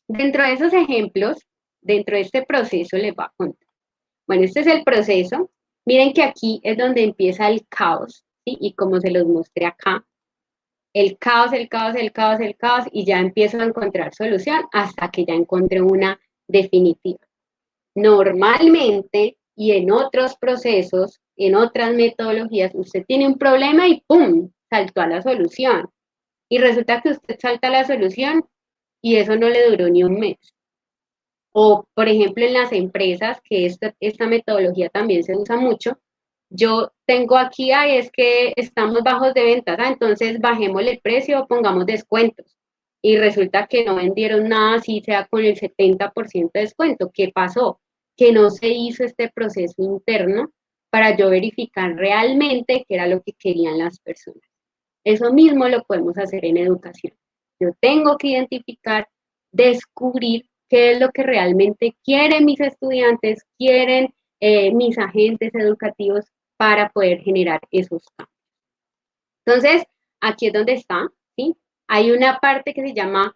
dentro de esos ejemplos, dentro de este proceso les voy a contar. Bueno, este es el proceso. Miren que aquí es donde empieza el caos, ¿sí? Y como se los mostré acá, el caos, el caos, el caos, el caos, y ya empiezo a encontrar solución hasta que ya encontré una definitiva. Normalmente, y en otros procesos, en otras metodologías, usted tiene un problema y ¡pum!, saltó a la solución. Y resulta que usted salta a la solución y eso no le duró ni un mes. O, por ejemplo, en las empresas, que esta metodología también se usa mucho, yo tengo aquí, es que estamos bajos de ventas, entonces bajémosle el precio, pongamos descuentos. Y resulta que no vendieron nada, así sea con el 70% de descuento. ¿Qué pasó? Que no se hizo este proceso interno para yo verificar realmente qué era lo que querían las personas. Eso mismo lo podemos hacer en educación. Yo tengo que identificar, descubrir qué es lo que realmente quieren mis estudiantes, quieren mis agentes educativos para poder generar esos cambios. Entonces, aquí es donde está, ¿sí? Hay una parte que se llama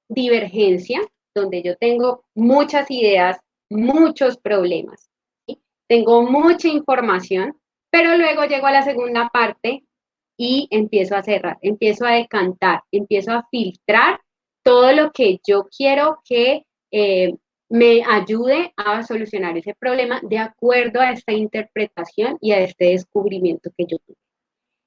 divergencia, donde yo tengo muchas ideas muchos problemas, ¿sí? Tengo mucha información, pero luego llego a la segunda parte y empiezo a cerrar, empiezo a decantar, empiezo a filtrar todo lo que yo quiero que me ayude a solucionar ese problema de acuerdo a esta interpretación y a este descubrimiento que yo tuve.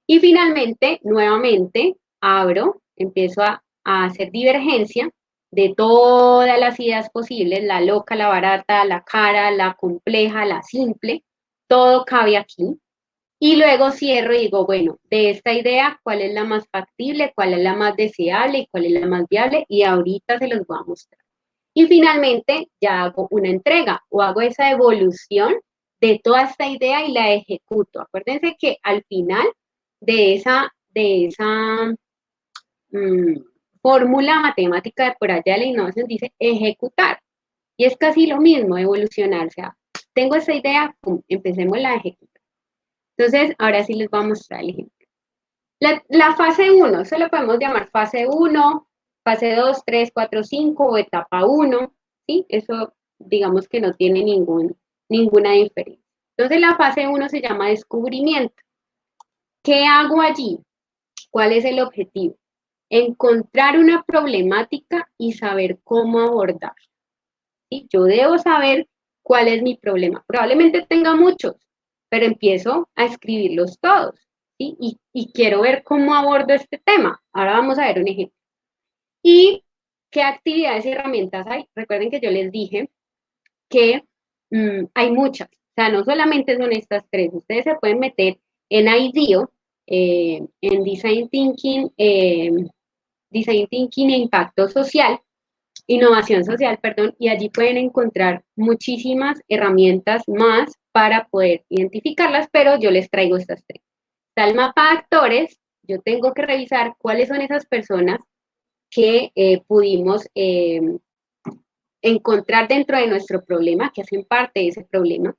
Y finalmente, nuevamente, abro, empiezo a hacer divergencia de todas las ideas posibles, la loca, la barata, la cara, la compleja, la simple, todo cabe aquí. Y luego cierro y digo, bueno, de esta idea, ¿cuál es la más factible, cuál es la más deseable y cuál es la más viable? Y ahorita se los voy a mostrar. Y finalmente ya hago una entrega o hago esa evolución de toda esta idea y la ejecuto. Acuérdense que al final de esa fórmula matemática de por allá de la innovación dice ejecutar. Y es casi lo mismo, evolucionar. O sea, tengo esta idea, pum, empecemos la ejecutar. Entonces, ahora sí les voy a mostrar el ejemplo. La fase 1, eso lo podemos llamar fase 1, fase 2, 3, 4, 5 o etapa 1, ¿sí? Eso digamos que no tiene ninguna diferencia. Entonces, la fase 1 se llama descubrimiento. ¿Qué hago allí? ¿Cuál es el objetivo? Encontrar una problemática y saber cómo abordarla. ¿Sí? Yo debo saber cuál es mi problema. Probablemente tenga muchos, pero empiezo a escribirlos todos. ¿Sí? Y quiero ver cómo abordo este tema. Ahora vamos a ver un ejemplo. ¿Y qué actividades y herramientas hay? Recuerden que yo les dije que hay muchas. O sea, no solamente son estas tres. Ustedes se pueden meter en IDEO, en Design Thinking e Impacto Social, Innovación Social, perdón, y allí pueden encontrar muchísimas herramientas más para poder identificarlas, pero yo les traigo estas tres. Está el mapa de actores, yo tengo que revisar cuáles son esas personas que pudimos encontrar dentro de nuestro problema, que hacen parte de ese problema.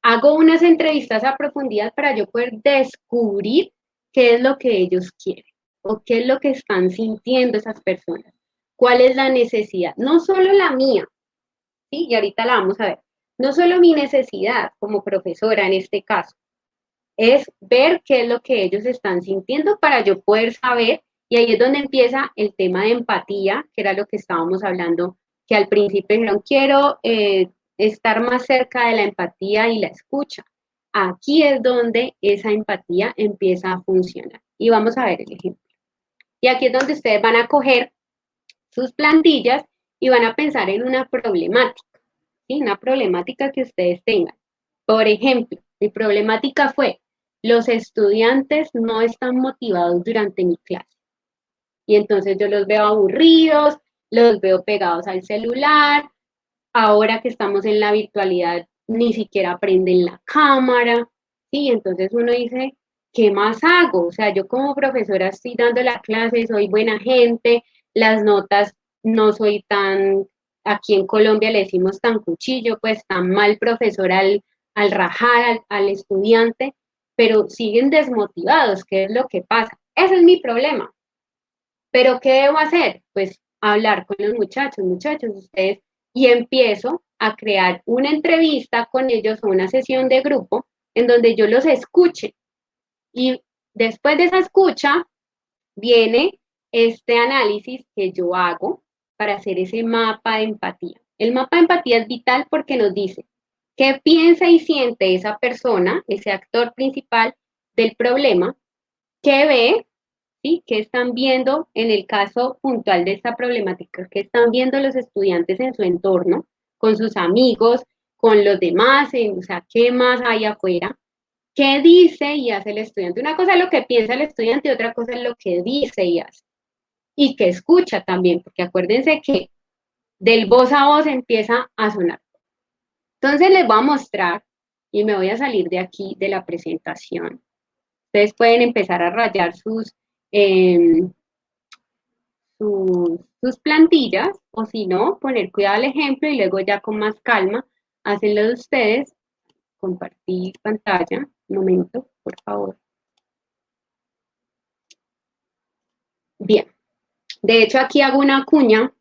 Hago unas entrevistas a profundidad para yo poder descubrir qué es lo que ellos quieren o qué es lo que están sintiendo esas personas. ¿Cuál es la necesidad? No solo la mía, ¿sí? Y ahorita la vamos a ver. No solo mi necesidad como profesora en este caso, es ver qué es lo que ellos están sintiendo para yo poder saber, y ahí es donde empieza el tema de empatía, que era lo que estábamos hablando, que al principio dijeron, quiero estar más cerca de la empatía y la escucha. Aquí es donde esa empatía empieza a funcionar. Y vamos a ver el ejemplo. Y aquí es donde ustedes van a coger sus plantillas y van a pensar en una problemática, ¿sí? Una problemática que ustedes tengan. Por ejemplo, mi problemática fue, los estudiantes no están motivados durante mi clase. Y entonces yo los veo aburridos, los veo pegados al celular, ahora que estamos en la virtualidad ni siquiera prenden la cámara, ¿sí? Entonces uno dice, ¿qué más hago? O sea, yo como profesora estoy dando la clase, soy buena gente, las notas no soy tan, aquí en Colombia le decimos tan cuchillo, pues tan mal profesor al rajar al estudiante, pero siguen desmotivados, ¿qué es lo que pasa? Ese es mi problema. ¿Pero qué debo hacer? Pues hablar con los muchachos, ustedes, y empiezo a crear una entrevista con ellos o una sesión de grupo en donde yo los escuche. Y después de esa escucha viene este análisis que yo hago para hacer ese mapa de empatía. El mapa de empatía es vital porque nos dice qué piensa y siente esa persona, ese actor principal del problema, qué ve, ¿sí? ¿Qué están viendo en el caso puntual de esta problemática? ¿Qué están viendo los estudiantes en su entorno, con sus amigos, con los demás? O sea, ¿qué más hay afuera? ¿Qué dice y hace el estudiante? Una cosa es lo que piensa el estudiante y otra cosa es lo que dice y hace. Y que escucha también, porque acuérdense que del voz a voz empieza a sonar. Entonces les voy a mostrar y me voy a salir de aquí de la presentación. Ustedes pueden empezar a rayar sus plantillas, o si no, poner cuidado al ejemplo y luego ya con más calma, hacenlo de ustedes. Compartir pantalla, un momento, por favor. Bien, de hecho aquí hago una cuña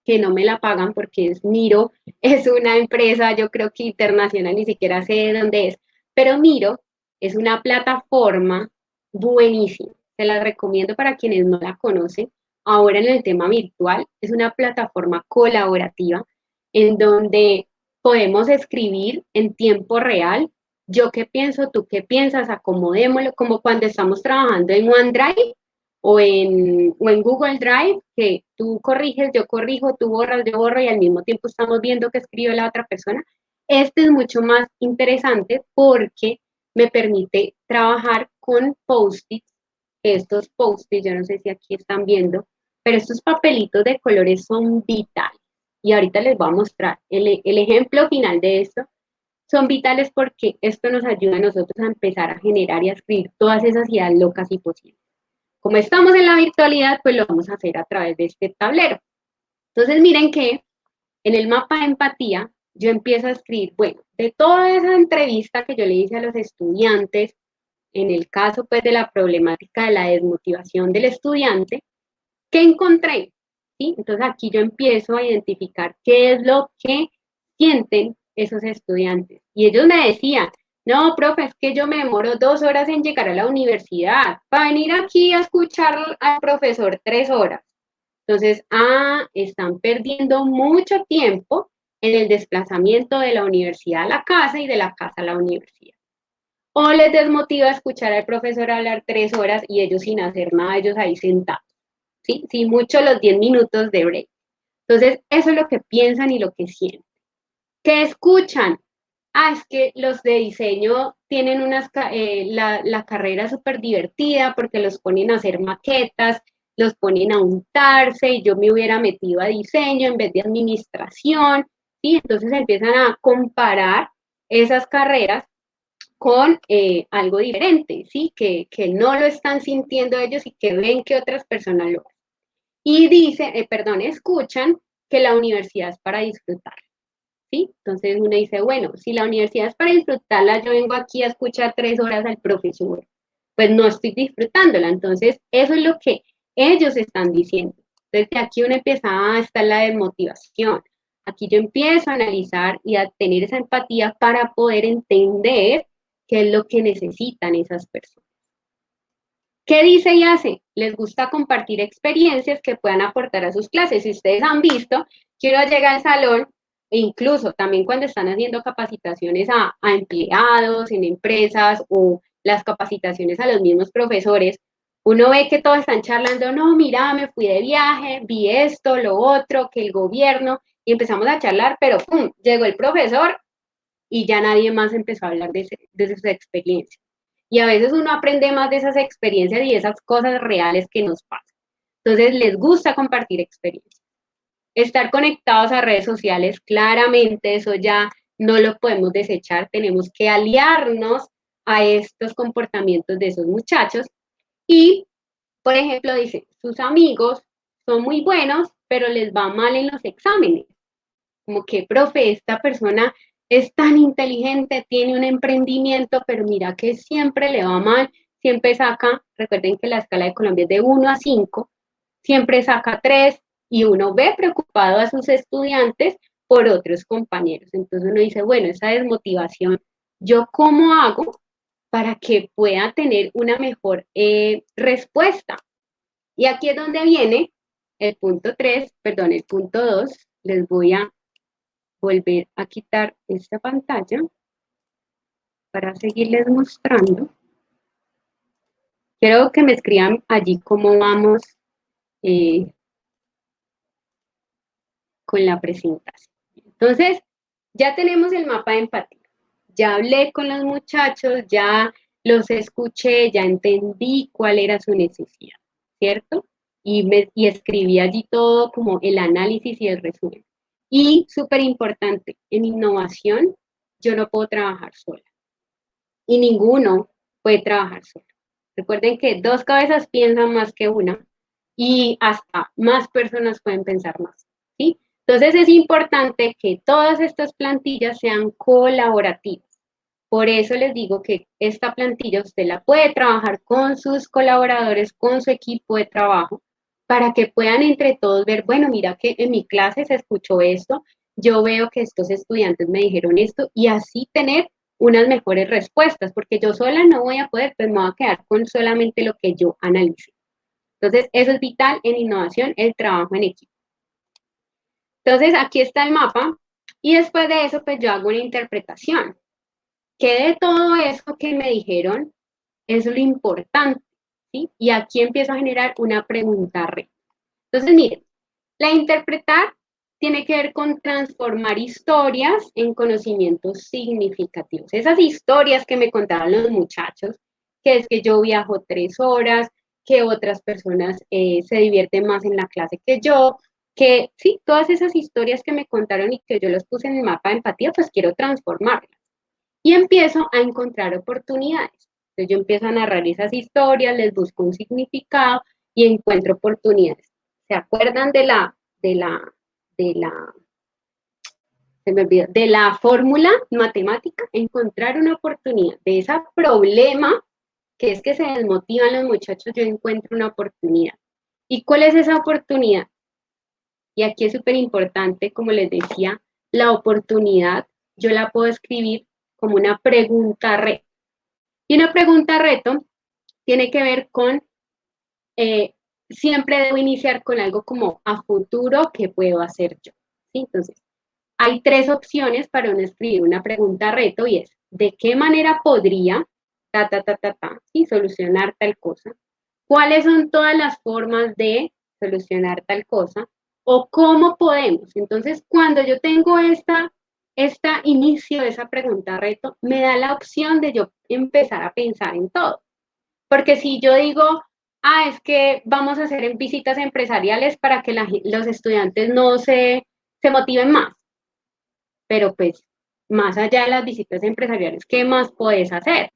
que no me la pagan porque es Miro, es una empresa, yo creo que internacional, ni siquiera sé de dónde es, pero Miro es una plataforma buenísima, se la recomiendo para quienes no la conocen. Ahora en el tema virtual, es una plataforma colaborativa en donde podemos escribir en tiempo real, yo qué pienso, tú qué piensas, acomodémoslo, como cuando estamos trabajando en OneDrive o en Google Drive, que tú corriges, yo corrijo, tú borras, yo borro y al mismo tiempo estamos viendo qué escribió la otra persona. Este es mucho más interesante porque me permite trabajar con post-its. Estos post-its, yo no sé si aquí están viendo, pero estos papelitos de colores son vitales. Y ahorita les voy a mostrar el ejemplo final de esto. Son vitales porque esto nos ayuda a nosotros a empezar a generar y a escribir todas esas ideas locas y posibles. Como estamos en la virtualidad, pues lo vamos a hacer a través de este tablero. Entonces miren que en el mapa de empatía yo empiezo a escribir, bueno, de toda esa entrevista que yo le hice a los estudiantes, en el caso pues de la problemática de la desmotivación del estudiante, ¿qué encontré? ¿Sí? Entonces aquí yo empiezo a identificar qué es lo que sienten esos estudiantes. Y ellos me decían, no, profe, es que yo me demoro 2 horas en llegar a la universidad, para venir aquí a escuchar al profesor 3 horas. Entonces, están perdiendo mucho tiempo en el desplazamiento de la universidad a la casa y de la casa a la universidad. O les desmotiva escuchar al profesor hablar 3 horas y ellos sin hacer nada, ellos ahí sentados. ¿Sí? Sí, mucho los 10 minutos de break. Entonces, eso es lo que piensan y lo que sienten. ¿Qué escuchan? Es que los de diseño tienen la carrera súper divertida porque los ponen a hacer maquetas, los ponen a untarse y yo me hubiera metido a diseño en vez de administración, ¿sí? Entonces empiezan a comparar esas carreras con algo diferente, ¿sí? Que no lo están sintiendo ellos y que ven que otras personas lo hacen. Y escuchan que la universidad es para disfrutar. ¿Sí? Entonces uno dice, bueno, si la universidad es para disfrutarla, yo vengo aquí a escuchar 3 horas al profesor, pues no estoy disfrutándola. Entonces, eso es lo que ellos están diciendo. Entonces, de aquí uno empieza a estar la desmotivación. Aquí yo empiezo a analizar y a tener esa empatía para poder entender qué es lo que necesitan esas personas. ¿Qué dice y hace? Les gusta compartir experiencias que puedan aportar a sus clases. Si ustedes han visto, quiero llegar al salón, e incluso también cuando están haciendo capacitaciones a empleados en empresas o las capacitaciones a los mismos profesores, uno ve que todos están charlando, no, mira, me fui de viaje, vi esto, lo otro, que el gobierno, y empezamos a charlar, pero ¡pum!, llegó el profesor y ya nadie más empezó a hablar de sus experiencias. Y a veces uno aprende más de esas experiencias y de esas cosas reales que nos pasan. Entonces, les gusta compartir experiencias. Estar conectados a redes sociales, claramente eso ya no lo podemos desechar. Tenemos que aliarnos a estos comportamientos de esos muchachos. Y, por ejemplo, dice, sus amigos son muy buenos, pero les va mal en los exámenes. Como que, profe, esta persona es tan inteligente, tiene un emprendimiento, pero mira que siempre le va mal, siempre saca, recuerden que la escala de Colombia es de 1 a 5, siempre saca 3 y uno ve preocupado a sus estudiantes por otros compañeros. Entonces uno dice, bueno, esa desmotivación, ¿yo cómo hago para que pueda tener una mejor respuesta? Y aquí es donde viene el punto 2, les voy a volver a quitar esta pantalla para seguirles mostrando. Quiero que me escriban allí cómo vamos con la presentación. Entonces, ya tenemos el mapa de empatía. Ya hablé con los muchachos, ya los escuché, ya entendí cuál era su necesidad, ¿cierto? Y escribí allí todo como el análisis y el resumen. Y súper importante, en innovación yo no puedo trabajar sola. Y ninguno puede trabajar solo. Recuerden que 2 cabezas piensan más que una y hasta más personas pueden pensar más, ¿sí? Entonces es importante que todas estas plantillas sean colaborativas. Por eso les digo que esta plantilla usted la puede trabajar con sus colaboradores, con su equipo de trabajo, para que puedan entre todos ver, bueno, mira que en mi clase se escuchó esto, yo veo que estos estudiantes me dijeron esto, y así tener unas mejores respuestas, porque yo sola no voy a poder, pues me voy a quedar con solamente lo que yo analicé. Entonces, eso es vital en innovación, el trabajo en equipo. Entonces, aquí está el mapa, y después de eso, pues yo hago una interpretación. ¿Qué de todo eso que me dijeron es lo importante? ¿Sí? Y aquí empiezo a generar una pregunta reto. Entonces, miren, la interpretar tiene que ver con transformar historias en conocimientos significativos. Esas historias que me contaban los muchachos, que es que yo viajo 3 horas, que otras personas se divierten más en la clase que yo, que sí, todas esas historias que me contaron y que yo los puse en el mapa de empatía, pues quiero transformarlas. Y empiezo a encontrar oportunidades. Entonces yo empiezo a narrar esas historias, les busco un significado y encuentro oportunidades. ¿Se acuerdan de la fórmula matemática? Encontrar una oportunidad. De ese problema que es que se desmotivan los muchachos, yo encuentro una oportunidad. ¿Y cuál es esa oportunidad? Y aquí es súper importante, como les decía, la oportunidad yo la puedo escribir como una pregunta reto. Y una pregunta reto tiene que ver con, siempre debo iniciar con algo como a futuro, ¿qué puedo hacer yo? ¿Sí? Entonces, hay 3 opciones para uno escribir una pregunta reto y es, ¿de qué manera podría, ¿sí? Solucionar tal cosa? ¿Cuáles son todas las formas de solucionar tal cosa? ¿O cómo podemos? Entonces, cuando yo tengo esta inicio de esa pregunta reto, me da la opción de yo empezar a pensar en todo. Porque si yo digo, es que vamos a hacer visitas empresariales para que los estudiantes no se motiven más. Pero pues, más allá de las visitas empresariales, ¿qué más puedes hacer?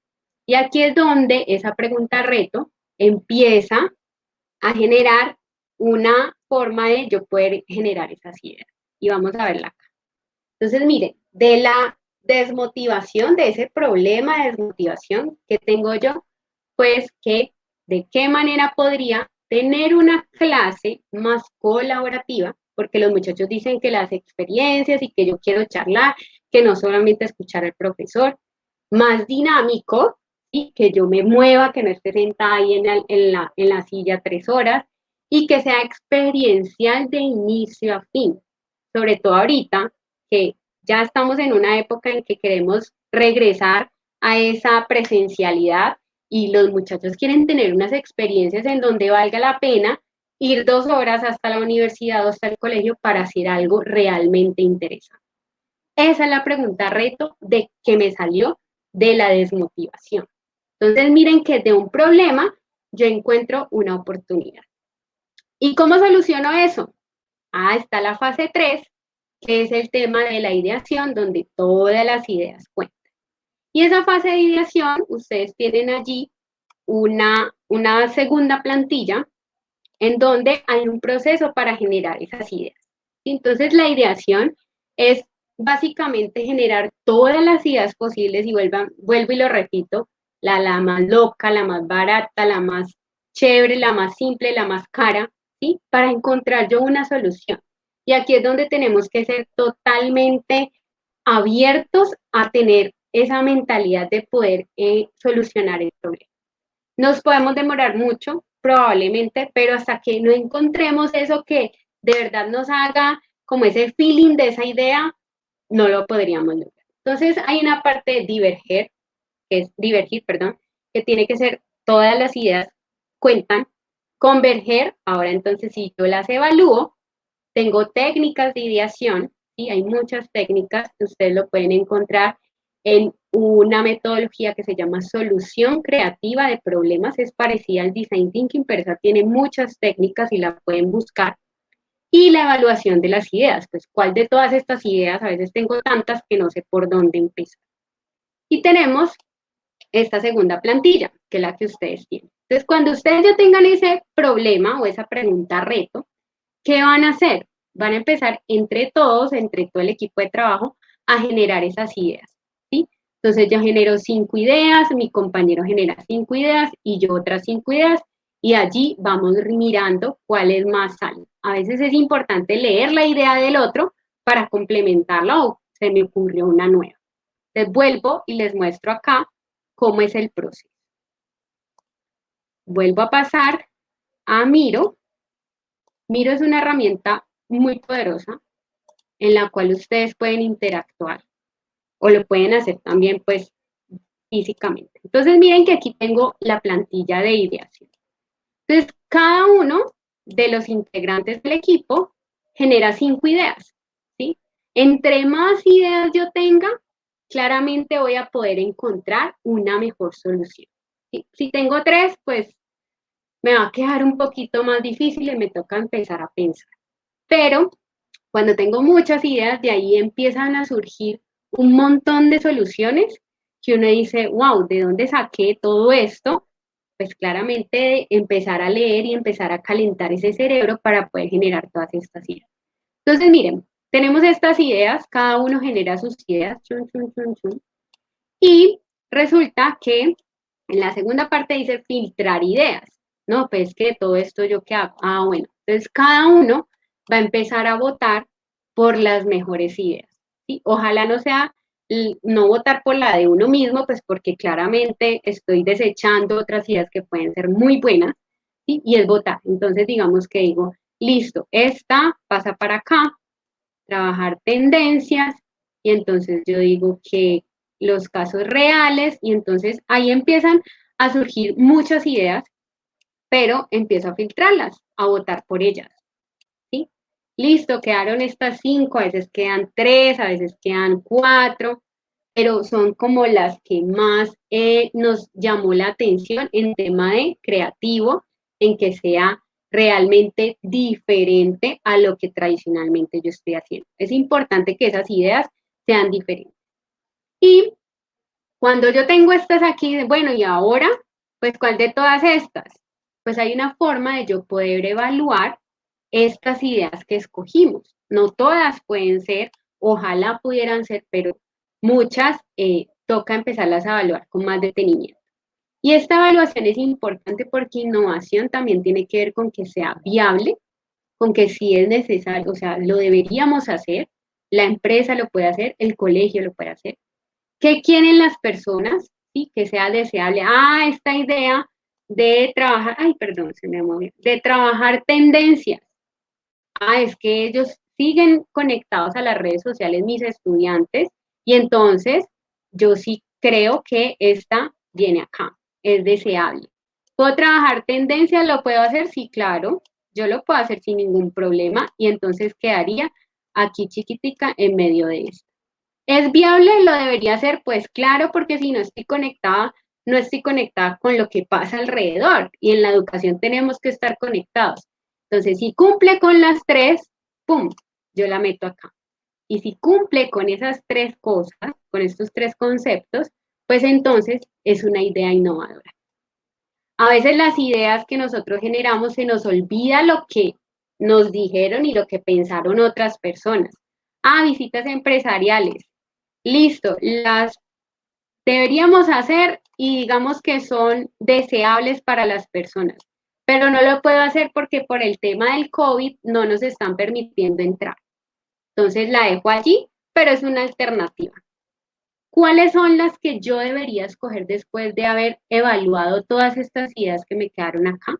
Y aquí es donde esa pregunta reto empieza a generar una forma de yo poder generar esas ideas. Y vamos a verla acá. Entonces, miren, de la desmotivación, de ese problema de desmotivación que tengo yo, pues que de qué manera podría tener una clase más colaborativa, porque los muchachos dicen que las experiencias y que yo quiero charlar, que no solamente escuchar al profesor, más dinámico, y que yo me mueva, que no esté sentada ahí en la silla 3 horas, y que sea experiencial de inicio a fin. Sobre todo ahorita, que ya estamos en una época en que queremos regresar a esa presencialidad y los muchachos quieren tener unas experiencias en donde valga la pena ir 2 horas hasta la universidad o hasta el colegio para hacer algo realmente interesante. Esa es la pregunta reto de que me salió de la desmotivación. Entonces, miren que de un problema yo encuentro una oportunidad. ¿Y cómo soluciono eso? Está la fase 3, que es el tema de la ideación, donde todas las ideas cuentan. Y esa fase de ideación, ustedes tienen allí una segunda plantilla en donde hay un proceso para generar esas ideas. Entonces, la ideación es básicamente generar todas las ideas posibles, y vuelvo y lo repito, la más loca, la más barata, la más chévere, la más simple, la más cara, ¿sí? Para encontrar yo una solución. Y aquí es donde tenemos que ser totalmente abiertos a tener esa mentalidad de poder solucionar el problema. Nos podemos demorar mucho, probablemente, pero hasta que no encontremos eso que de verdad nos haga como ese feeling de esa idea, no lo podríamos lograr. Entonces, hay una parte de divergir, que tiene que ser todas las ideas cuentan. Converger, ahora entonces si yo las evalúo, tengo técnicas de ideación, ¿sí? Hay muchas técnicas que ustedes lo pueden encontrar en una metodología que se llama solución creativa de problemas, es parecida al design thinking, pero esa tiene muchas técnicas y la pueden buscar. Y la evaluación de las ideas, pues cuál de todas estas ideas, a veces tengo tantas que no sé por dónde empezar. Y tenemos esta segunda plantilla, que es la que ustedes tienen. Entonces, cuando ustedes ya tengan ese problema o esa pregunta reto, ¿qué van a hacer? Van a empezar entre todos, entre todo el equipo de trabajo, a generar esas ideas, ¿sí? Entonces yo genero 5 ideas, mi compañero genera 5 ideas y yo otras 5 ideas, y allí vamos mirando cuál es más sano. A veces es importante leer la idea del otro para complementarla o se me ocurrió una nueva. Les vuelvo y les muestro acá cómo es el proceso. Vuelvo a pasar a Miro. Miro es una herramienta muy poderosa en la cual ustedes pueden interactuar o lo pueden hacer también pues físicamente. Entonces miren que aquí tengo la plantilla de ideación. Entonces cada uno de los integrantes del equipo genera 5 ideas, ¿sí? Entre más ideas yo tenga, claramente voy a poder encontrar una mejor solución. ¿Sí? Si tengo 3, pues me va a quedar un poquito más difícil y me toca empezar a pensar. Pero cuando tengo muchas ideas, de ahí empiezan a surgir un montón de soluciones que uno dice, wow, ¿de dónde saqué todo esto? Pues claramente empezar a leer y empezar a calentar ese cerebro para poder generar todas estas ideas. Entonces, miren, tenemos estas ideas, cada uno genera sus ideas, chun, chun, chun, chun, y resulta que en la segunda parte dice filtrar ideas. No, pues que todo esto yo qué hago. Ah, bueno, entonces cada uno va a empezar a votar por las mejores ideas. ¿Sí? Ojalá no sea no votar por la de uno mismo, pues porque claramente estoy desechando otras ideas que pueden ser muy buenas, ¿sí? Y es votar. Entonces digamos que digo, listo, esta pasa para acá, trabajar tendencias, y entonces yo digo que los casos reales, y entonces ahí empiezan a surgir muchas ideas, pero empiezo a filtrarlas, a votar por ellas, ¿sí? Listo, quedaron estas 5, a veces quedan 3, a veces quedan 4, pero son como las que más nos llamó la atención en tema de creativo, en que sea realmente diferente a lo que tradicionalmente yo estoy haciendo. Es importante que esas ideas sean diferentes. Y cuando yo tengo estas aquí, bueno, y ahora, pues, ¿cuál de todas estas? Pues hay una forma de yo poder evaluar estas ideas que escogimos. No todas pueden ser, ojalá pudieran ser, pero muchas toca empezarlas a evaluar con más detenimiento. Y esta evaluación es importante porque innovación también tiene que ver con que sea viable, con que sí es necesario, o sea, lo deberíamos hacer, la empresa lo puede hacer, el colegio lo puede hacer. ¿Qué quieren las personas? ¿Sí? Que sea deseable. Ah, esta idea de trabajar, ay, perdón, se me movió, de trabajar tendencias. Ah, es que ellos siguen conectados a las redes sociales, mis estudiantes, y entonces yo sí creo que esta viene acá, es deseable. ¿Puedo trabajar tendencias? ¿Lo puedo hacer? Sí, claro, yo lo puedo hacer sin ningún problema, y entonces quedaría aquí chiquitica en medio de esto. ¿Es viable? ¿Lo debería hacer? Pues claro, porque si no estoy conectada, no estoy conectada con lo que pasa alrededor, y en la educación tenemos que estar conectados. Entonces, si cumple con las 3, ¡pum!, yo la meto acá. Y si cumple con esas 3 cosas, con estos 3 conceptos, pues entonces es una idea innovadora. A veces las ideas que nosotros generamos se nos olvida lo que nos dijeron y lo que pensaron otras personas. Ah, visitas empresariales. Listo, las deberíamos hacer y digamos que son deseables para las personas, pero no lo puedo hacer porque por el tema del COVID no nos están permitiendo entrar. Entonces la dejo allí, pero es una alternativa. ¿Cuáles son las que yo debería escoger después de haber evaluado todas estas ideas que me quedaron acá?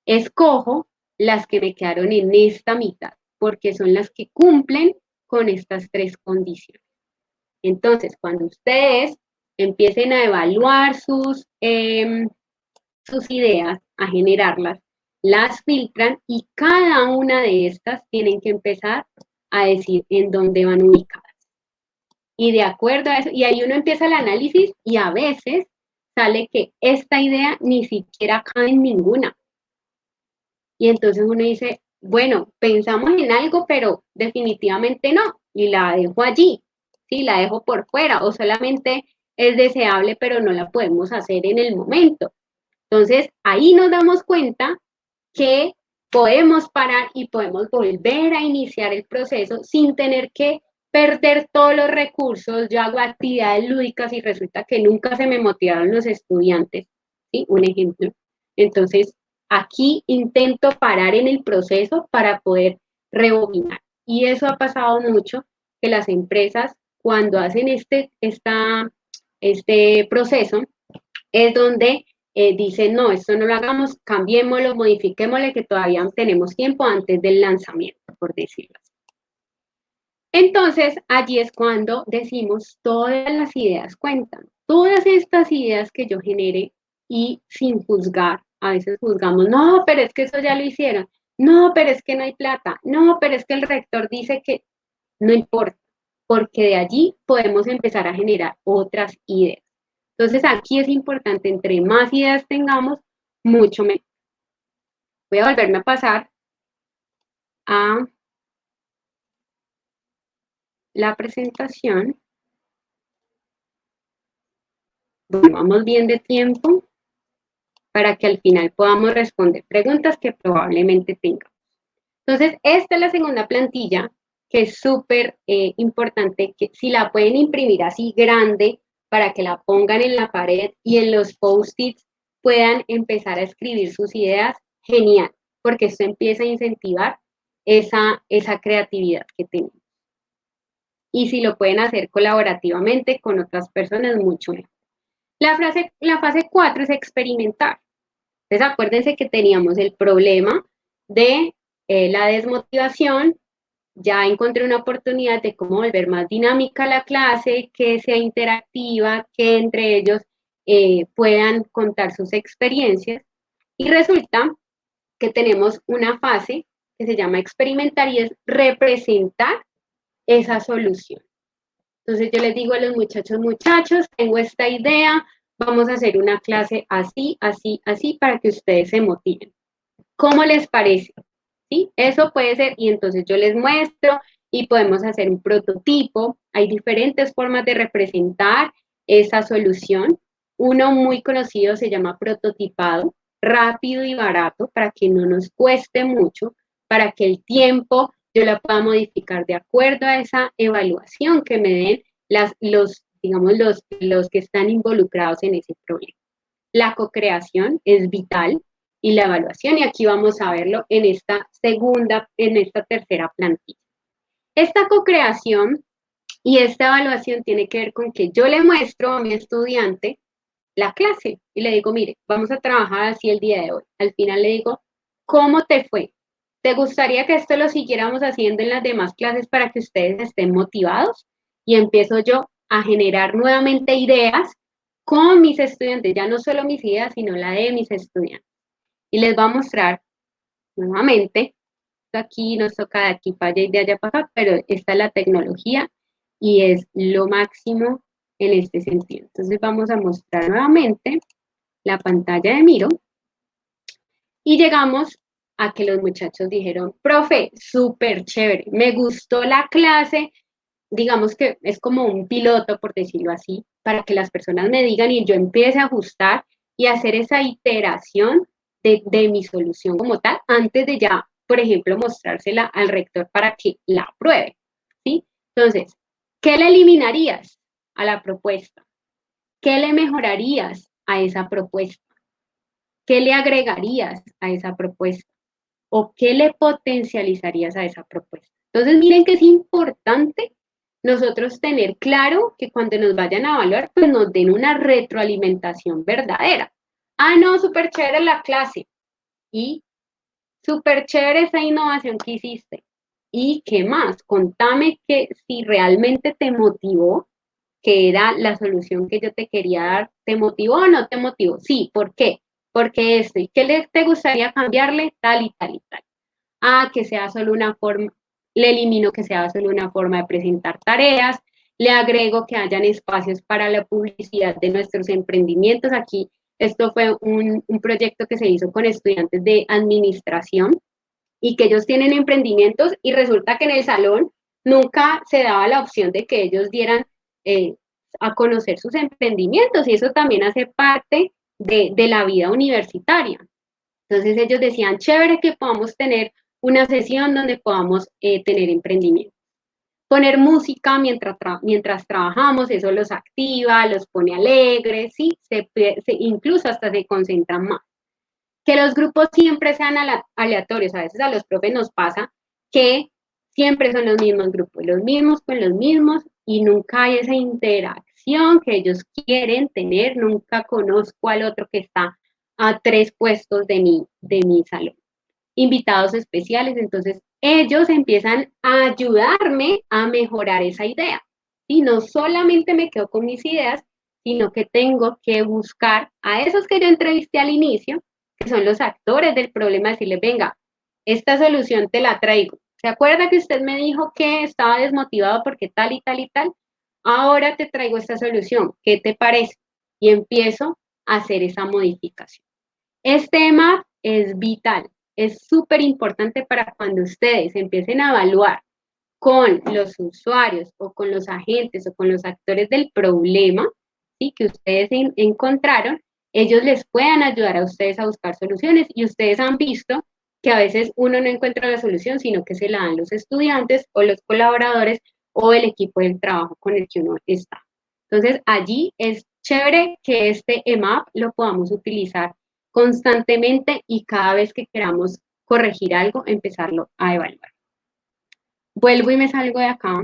Escojo las que me quedaron en esta mitad, porque son las que cumplen con estas 3 condiciones. Entonces, cuando ustedes empiecen a evaluar sus ideas, a generarlas, las filtran y cada una de estas tienen que empezar a decir en dónde van ubicadas. Y de acuerdo a eso, y ahí uno empieza el análisis y a veces sale que esta idea ni siquiera cabe en ninguna. Y entonces uno dice, bueno, pensamos en algo, pero definitivamente no, y la dejo allí, ¿sí? La dejo por fuera, o solamente es deseable, pero no la podemos hacer en el momento. Entonces, ahí nos damos cuenta que podemos parar y podemos volver a iniciar el proceso sin tener que perder todos los recursos. Yo hago actividades lúdicas y resulta que nunca se me motivaron los estudiantes, ¿sí? Un ejemplo. Entonces, aquí intento parar en el proceso para poder rebobinar. Y eso ha pasado mucho, que las empresas cuando hacen este proceso es donde dicen, no, esto no lo hagamos, cambiémoslo, modifiquémoslo, que todavía tenemos tiempo antes del lanzamiento, por decirlo así. Entonces, allí es cuando decimos, todas las ideas cuentan. Todas estas ideas que yo genere y sin juzgar, a veces juzgamos, no, pero es que eso ya lo hicieron, no, pero es que no hay plata, no, pero es que el rector dice que no importa, porque de allí podemos empezar a generar otras ideas. Entonces, aquí es importante, entre más ideas tengamos, mucho mejor. Voy a volverme a pasar a la presentación. Bueno, vamos bien de tiempo para que al final podamos responder preguntas que probablemente tengamos. Entonces, esta es la segunda plantilla, que es súper importante, que si la pueden imprimir así grande para que la pongan en la pared y en los post-its puedan empezar a escribir sus ideas, genial, porque esto empieza a incentivar esa creatividad que tenemos. Y si lo pueden hacer colaborativamente con otras personas, mucho mejor. La fase 4 es experimentar. Entonces, acuérdense que teníamos el problema de la desmotivación. Ya encontré una oportunidad de cómo volver más dinámica la clase, que sea interactiva, que entre ellos puedan contar sus experiencias. Y resulta que tenemos una fase que se llama experimentar y es representar esa solución. Entonces yo les digo a los muchachos, tengo esta idea, vamos a hacer una clase así, así, así, para que ustedes se motiven. ¿Cómo les parece? ¿Sí? Eso puede ser, y entonces yo les muestro y podemos hacer un prototipo. Hay diferentes formas de representar esa solución. Uno muy conocido se llama prototipado, rápido y barato, para que no nos cueste mucho, para que el tiempo yo la pueda modificar de acuerdo a esa evaluación que me den los que están involucrados en ese problema. La co-creación es vital y la evaluación, y aquí vamos a verlo en esta tercera plantilla. Esta co-creación y esta evaluación tiene que ver con que yo le muestro a mi estudiante la clase y le digo, mire, vamos a trabajar así el día de hoy. Al final le digo, ¿cómo te fue? ¿Te gustaría que esto lo siguiéramos haciendo en las demás clases para que ustedes estén motivados? Y empiezo yo a generar nuevamente ideas con mis estudiantes, ya no solo mis ideas, sino la de mis estudiantes. Y les voy a mostrar nuevamente, aquí nos toca de aquí para allá y de allá para acá, pero esta es la tecnología y es lo máximo en este sentido. Entonces vamos a mostrar nuevamente la pantalla de Miro y llegamos a que los muchachos dijeron, profe, súper chévere, me gustó la clase, digamos que es como un piloto, por decirlo así, para que las personas me digan y yo empiece a ajustar y hacer esa iteración de mi solución como tal, antes de ya, por ejemplo, mostrársela al rector para que la apruebe, ¿sí? Entonces, ¿qué le eliminarías a la propuesta? ¿Qué le mejorarías a esa propuesta? ¿Qué le agregarías a esa propuesta? ¿O qué le potencializarías a esa propuesta? Entonces, miren que es importante nosotros tener claro que cuando nos vayan a evaluar, pues nos den una retroalimentación verdadera. Ah, no, súper chévere la clase. Y súper chévere esa innovación que hiciste. ¿Y qué más? Contame que si realmente te motivó, que era la solución que yo te quería dar, ¿te motivó o no te motivó? Sí, ¿por qué? Porque esto, ¿y qué te gustaría cambiarle? Tal y tal y tal. Ah, que sea solo una forma, le elimino que sea solo una forma de presentar tareas, le agrego que hayan espacios para la publicidad de nuestros emprendimientos. Aquí, esto fue un proyecto que se hizo con estudiantes de administración y que ellos tienen emprendimientos y resulta que en el salón nunca se daba la opción de que ellos dieran a conocer sus emprendimientos y eso también hace parte de la vida universitaria. Entonces ellos decían, chévere que podamos tener una sesión donde podamos tener emprendimiento. Poner música mientras trabajamos, eso los activa, los pone alegres, ¿sí? Incluso hasta se concentran más. Que los grupos siempre sean aleatorios. A veces a los profes nos pasa que siempre son los mismos grupos, los mismos con los mismos, y nunca hay esa interacción que ellos quieren tener. Nunca conozco al otro que está a 3 puestos de mi salón. Invitados especiales, entonces ellos empiezan a ayudarme a mejorar esa idea. Y no solamente me quedo con mis ideas, sino que tengo que buscar a esos que yo entrevisté al inicio, que son los actores del problema, decirles, venga, esta solución te la traigo. ¿Se acuerda que usted me dijo que estaba desmotivado porque tal y tal y tal? Ahora te traigo esta solución, ¿qué te parece? Y empiezo a hacer esa modificación. Este EMAP es vital, es súper importante para cuando ustedes empiecen a evaluar con los usuarios o con los agentes o con los actores del problema, ¿sí?, que ustedes encontraron, ellos les puedan ayudar a ustedes a buscar soluciones, y ustedes han visto que a veces uno no encuentra la solución, sino que se la dan los estudiantes o los colaboradores o el equipo del trabajo con el que uno está. Entonces, allí es chévere que este EMAP lo podamos utilizar constantemente y cada vez que queramos corregir algo, empezarlo a evaluar. Vuelvo y me salgo de acá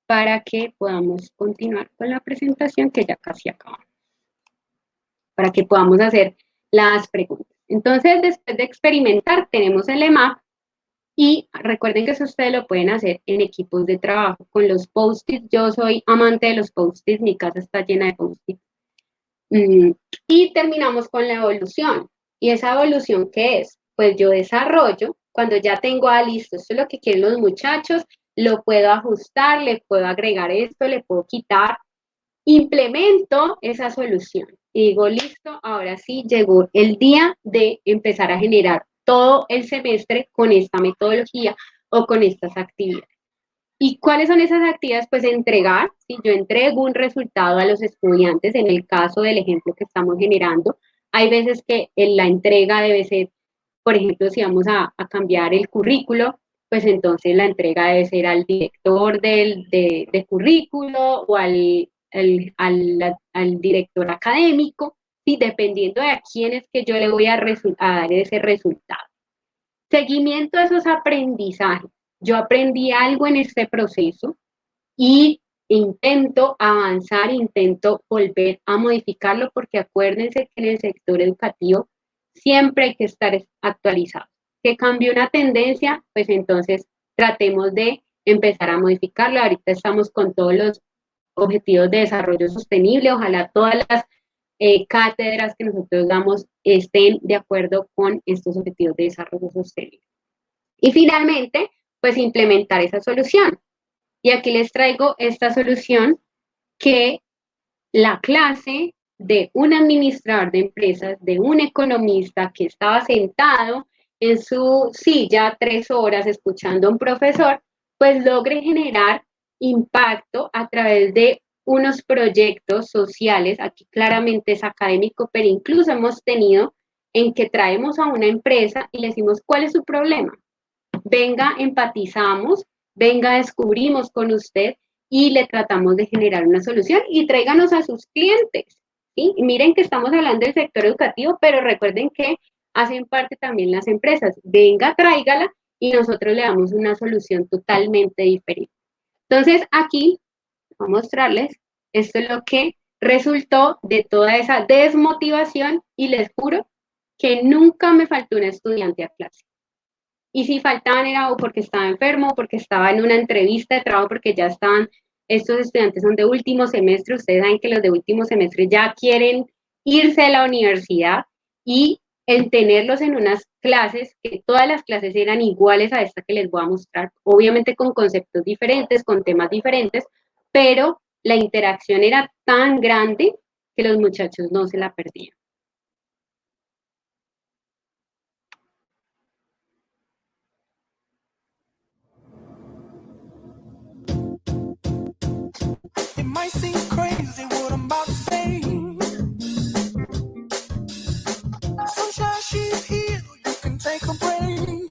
para que podamos continuar con la presentación, que ya casi acabamos, para que podamos hacer las preguntas. Entonces, después de experimentar, tenemos el EMAP, y recuerden que eso ustedes lo pueden hacer en equipos de trabajo, con los post-its. Yo soy amante de los post-its, mi casa está llena de post-its. Y terminamos con la evolución. ¿Y esa evolución qué es? Pues yo desarrollo, cuando ya tengo, listo, esto es lo que quieren los muchachos, lo puedo ajustar, le puedo agregar esto, le puedo quitar, implemento esa solución y digo, listo, ahora sí llegó el día de empezar a generar todo el semestre con esta metodología o con estas actividades. ¿Y cuáles son esas actividades? Pues entregar, si yo entrego un resultado a los estudiantes, en el caso del ejemplo que estamos generando, hay veces que la entrega debe ser, por ejemplo, si vamos a cambiar el currículo, pues entonces la entrega debe ser al director de currículo o al director académico, ¿sí?, dependiendo de a quién es que yo le voy a dar ese resultado. Seguimiento a esos aprendizajes. Yo aprendí algo en este proceso y intento avanzar, intento volver a modificarlo, porque acuérdense que en el sector educativo siempre hay que estar actualizado. Que cambie una tendencia, pues entonces tratemos de empezar a modificarlo. Ahorita estamos con todos los objetivos de desarrollo sostenible, ojalá todas las cátedras que nosotros damos estén de acuerdo con estos objetivos de desarrollo sostenible. Y finalmente, pues implementar esa solución. Y aquí les traigo esta solución que la clase de un administrador de empresas, de un economista que estaba sentado en su silla 3 horas escuchando a un profesor, pues logre generar impacto a través de unos proyectos sociales. Aquí claramente es académico, pero incluso hemos tenido en que traemos a una empresa y le decimos, ¿cuál es su problema? Venga, empatizamos, venga, descubrimos con usted y le tratamos de generar una solución, y tráiganos a sus clientes, ¿sí? Y miren que estamos hablando del sector educativo, pero recuerden que hacen parte también las empresas. Venga, tráigala y nosotros le damos una solución totalmente diferente. Entonces, aquí voy a mostrarles, esto es lo que resultó de toda esa desmotivación, y les juro que nunca me faltó un estudiante a clase. Y si faltaban era o porque estaba enfermo, o porque estaba en una entrevista de trabajo, porque ya estaban, estos estudiantes son de último semestre, ustedes saben que los de último semestre ya quieren irse de la universidad, y el tenerlos en unas clases, que todas las clases eran iguales a esta que les voy a mostrar, obviamente con conceptos diferentes, con temas diferentes, pero la interacción era tan grande que los muchachos no se la perdían. It might seem crazy what I'm about to say. Sunshine, she's here, you can take a break.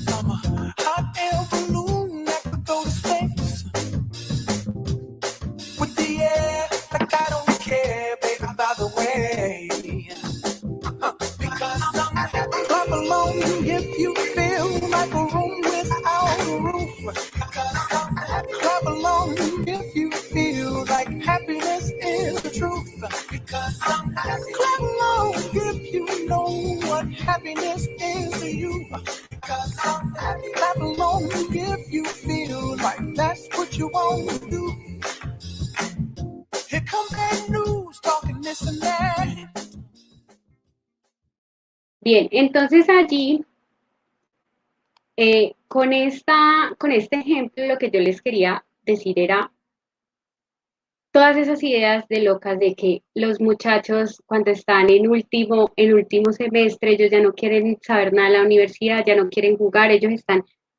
I'm a hot air balloon that could go to space. With the air, like I don't care, baby, by the way. Clap along if you know what happiness is to you. Clap along if you feel like that's what you want to do. Here comes that news talking this and that. Bien, entonces allí, con este ejemplo, lo que yo les quería decir era todas esas ideas de locas de que los muchachos cuando están en último semestre, ellos ya no quieren saber nada de la universidad, ya no quieren jugar,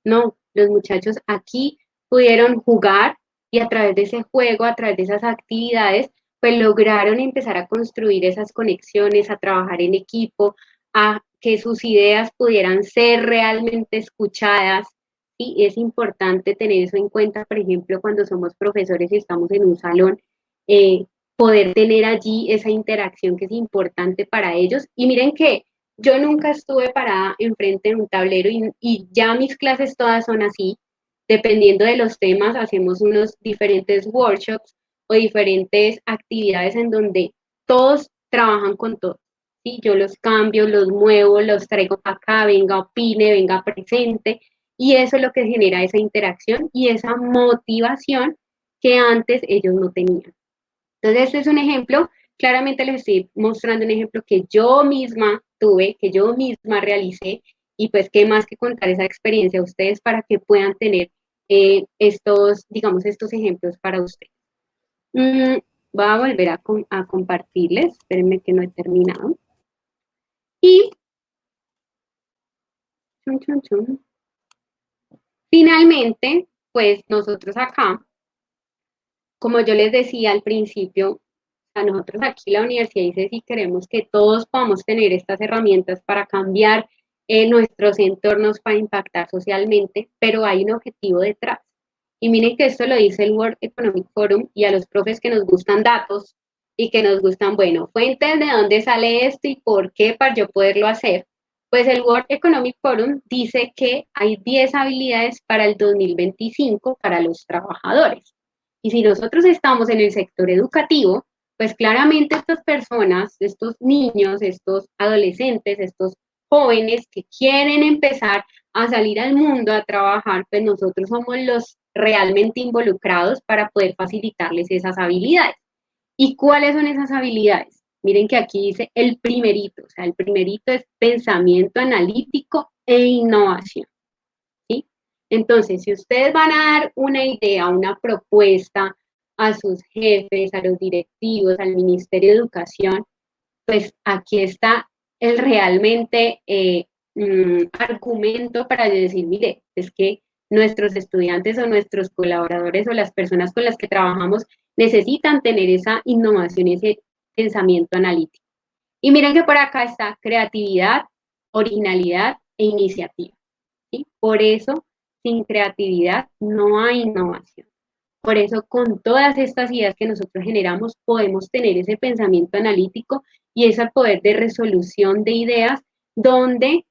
no, los muchachos aquí pudieron jugar y a través de ese juego, a través de esas actividades, pues lograron empezar a construir esas conexiones, a trabajar en equipo, a que sus ideas pudieran ser realmente escuchadas. Y es importante tener eso en cuenta, por ejemplo, cuando somos profesores y estamos en un salón, poder tener allí esa interacción que es importante para ellos. Y miren que yo nunca estuve parada enfrente de un tablero y ya mis clases todas son así. Dependiendo de los temas, hacemos unos diferentes workshops o diferentes actividades en donde todos trabajan con todo. ¿Sí? Yo los cambio, los muevo, los traigo para acá, venga, opine, venga, presente. Y eso es lo que genera esa interacción y esa motivación que antes ellos no tenían. Entonces, este es un ejemplo, claramente les estoy mostrando un ejemplo que yo misma tuve, que yo misma realicé, y pues qué más que contar esa experiencia a ustedes para que puedan tener estos ejemplos para ustedes. Voy a volver a compartirles, espérenme que no he terminado. Y finalmente, pues nosotros acá, como yo les decía al principio, a nosotros aquí la universidad dice si queremos que todos podamos tener estas herramientas para cambiar nuestros entornos, para impactar socialmente, pero hay un objetivo detrás. Y miren que esto lo dice el World Economic Forum y a los profes que nos gustan datos y que nos gustan, bueno, fuentes de dónde sale esto y por qué para yo poderlo hacer. Pues el World Economic Forum dice que hay 10 habilidades para el 2025 para los trabajadores. Y si nosotros estamos en el sector educativo, pues claramente estas personas, estos niños, estos adolescentes, estos jóvenes que quieren empezar a salir al mundo a trabajar, pues nosotros somos los realmente involucrados para poder facilitarles esas habilidades. ¿Y cuáles son esas habilidades? Miren que aquí dice el primerito, o sea, el primerito es pensamiento analítico e innovación. ¿Sí? Entonces, si ustedes van a dar una idea, una propuesta a sus jefes, a los directivos, al Ministerio de Educación, pues aquí está el realmente argumento para decir, mire, es que nuestros estudiantes o nuestros colaboradores o las personas con las que trabajamos necesitan tener esa innovación, ese pensamiento analítico. Y miren que por acá está creatividad, originalidad e iniciativa. ¿Sí? Por eso, sin creatividad no hay innovación. Por eso, con todas estas ideas que nosotros generamos, podemos tener ese pensamiento analítico y ese poder de resolución de ideas donde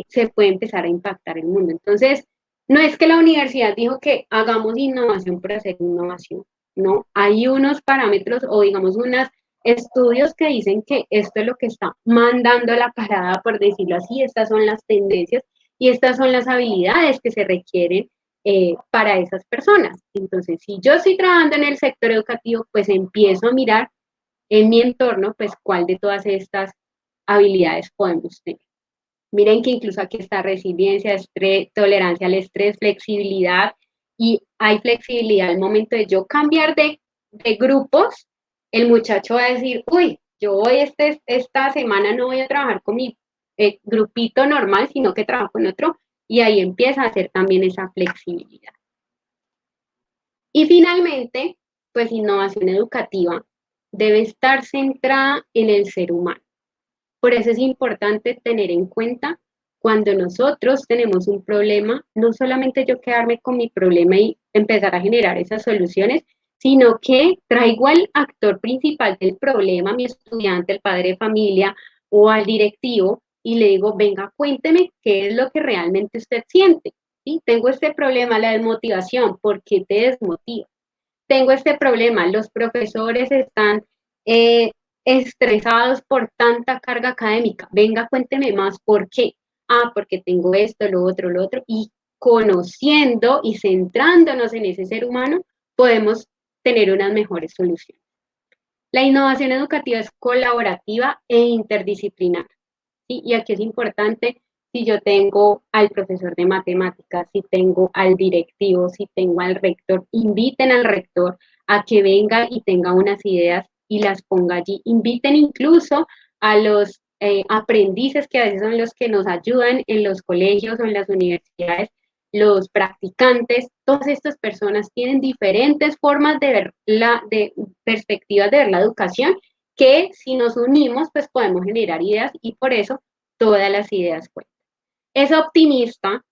se puede empezar a impactar el mundo. Entonces, no es que la universidad dijo que hagamos innovación por hacer innovación, no, hay unos parámetros o digamos unos estudios que dicen que esto es lo que está mandando la parada, por decirlo así, estas son las tendencias y estas son las habilidades que se requieren para esas personas. Entonces, si yo estoy trabajando en el sector educativo, pues empiezo a mirar en mi entorno, pues cuál de todas estas habilidades podemos tener. Miren que incluso aquí está resiliencia, estrés, tolerancia al estrés, flexibilidad, y hay flexibilidad al momento de yo cambiar de grupos, el muchacho va a decir, uy, yo hoy esta semana no voy a trabajar con mi grupito normal, sino que trabajo con otro, y ahí empieza a hacer también esa flexibilidad. Y finalmente, pues innovación educativa debe estar centrada en el ser humano. Por eso es importante tener en cuenta cuando nosotros tenemos un problema, no solamente yo quedarme con mi problema y empezar a generar esas soluciones, sino que traigo al actor principal del problema, a mi estudiante, el padre de familia o al directivo, y le digo, venga, cuénteme qué es lo que realmente usted siente. ¿Sí? Tengo este problema, la desmotivación, ¿por qué te desmotiva? Tengo este problema, los profesores están estresados por tanta carga académica. Venga, cuénteme más, ¿por qué? Ah, porque tengo esto, lo otro, y conociendo y centrándonos en ese ser humano, podemos tener unas mejores soluciones. La innovación educativa es colaborativa e interdisciplinar, ¿sí? Y aquí es importante, si yo tengo al profesor de matemáticas, si tengo al directivo, si tengo al rector, inviten al rector a que venga y tenga unas ideas y las ponga allí. Inviten incluso a los aprendices, que a veces son los que nos ayudan en los colegios o en las universidades, los practicantes. Todas estas personas tienen diferentes formas de ver perspectivas de ver la educación, que si nos unimos, pues podemos generar ideas, y por eso todas las ideas cuentan. Es optimista,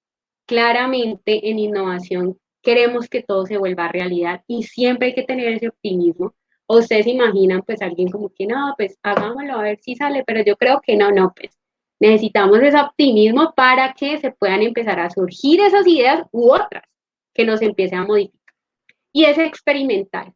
claramente en innovación queremos que todo se vuelva realidad y siempre hay que tener ese optimismo. O ustedes se imaginan, pues alguien como que no, pues hagámoslo a ver si sale, pero yo creo que no, pues necesitamos ese optimismo para que se puedan empezar a surgir esas ideas u otras que nos empiecen a modificar. Y es experimental.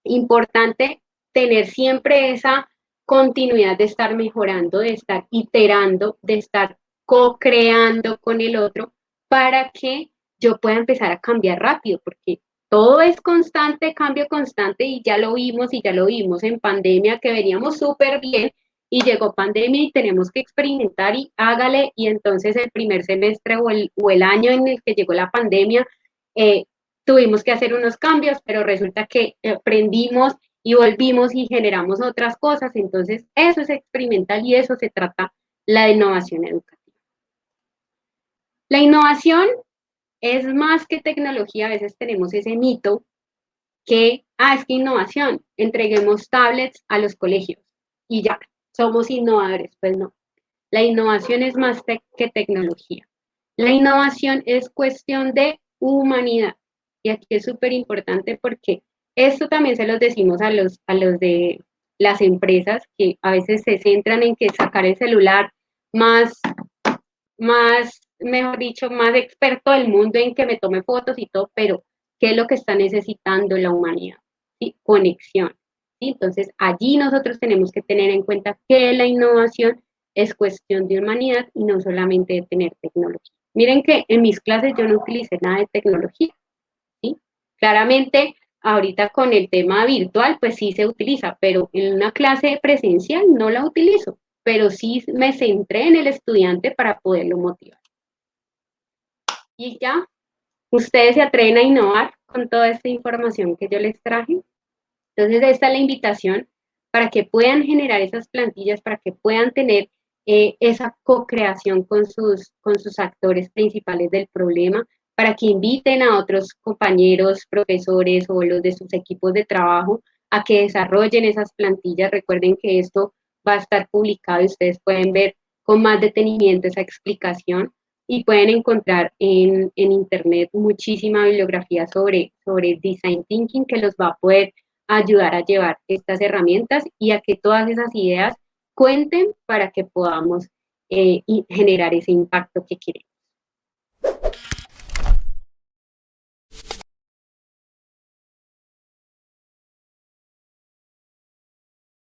Importante tener siempre esa continuidad de estar mejorando, de estar iterando, de estar co-creando con el otro para que yo pueda empezar a cambiar rápido, porque todo es constante, cambio constante, y ya lo vimos en pandemia, que veníamos súper bien y llegó pandemia y tenemos que experimentar y hágale, y entonces el primer semestre o el año en el que llegó la pandemia, tuvimos que hacer unos cambios, pero resulta que aprendimos y volvimos y generamos otras cosas. Entonces eso es experimental y eso se trata la innovación educativa. La innovación es más que tecnología. A veces tenemos ese mito que, es que innovación, entreguemos tablets a los colegios y ya, somos innovadores. Pues no, la innovación es más que tecnología. La innovación es cuestión de humanidad. Y aquí es súper importante, porque esto también se los decimos a los de las empresas, que a veces se centran en que sacar el celular más, mejor dicho, más experto del mundo en que me tome fotos y todo, pero ¿qué es lo que está necesitando la humanidad? ¿Sí? Conexión. ¿Sí? Entonces, allí nosotros tenemos que tener en cuenta que la innovación es cuestión de humanidad y no solamente de tener tecnología. Miren que en mis clases yo no utilicé nada de tecnología, ¿sí? Claramente, ahorita con el tema virtual, pues sí se utiliza, pero en una clase presencial no la utilizo, pero sí me centré en el estudiante para poderlo motivar. Y ya, ustedes se atreven a innovar con toda esta información que yo les traje. Entonces, esta es la invitación para que puedan generar esas plantillas, para que puedan tener esa co-creación con sus actores principales del problema, para que inviten a otros compañeros, profesores o los de sus equipos de trabajo a que desarrollen esas plantillas. Recuerden que esto va a estar publicado y ustedes pueden ver con más detenimiento esa explicación, y pueden encontrar en internet muchísima bibliografía sobre Design Thinking, que los va a poder ayudar a llevar estas herramientas y a que todas esas ideas cuenten para que podamos generar ese impacto que queremos.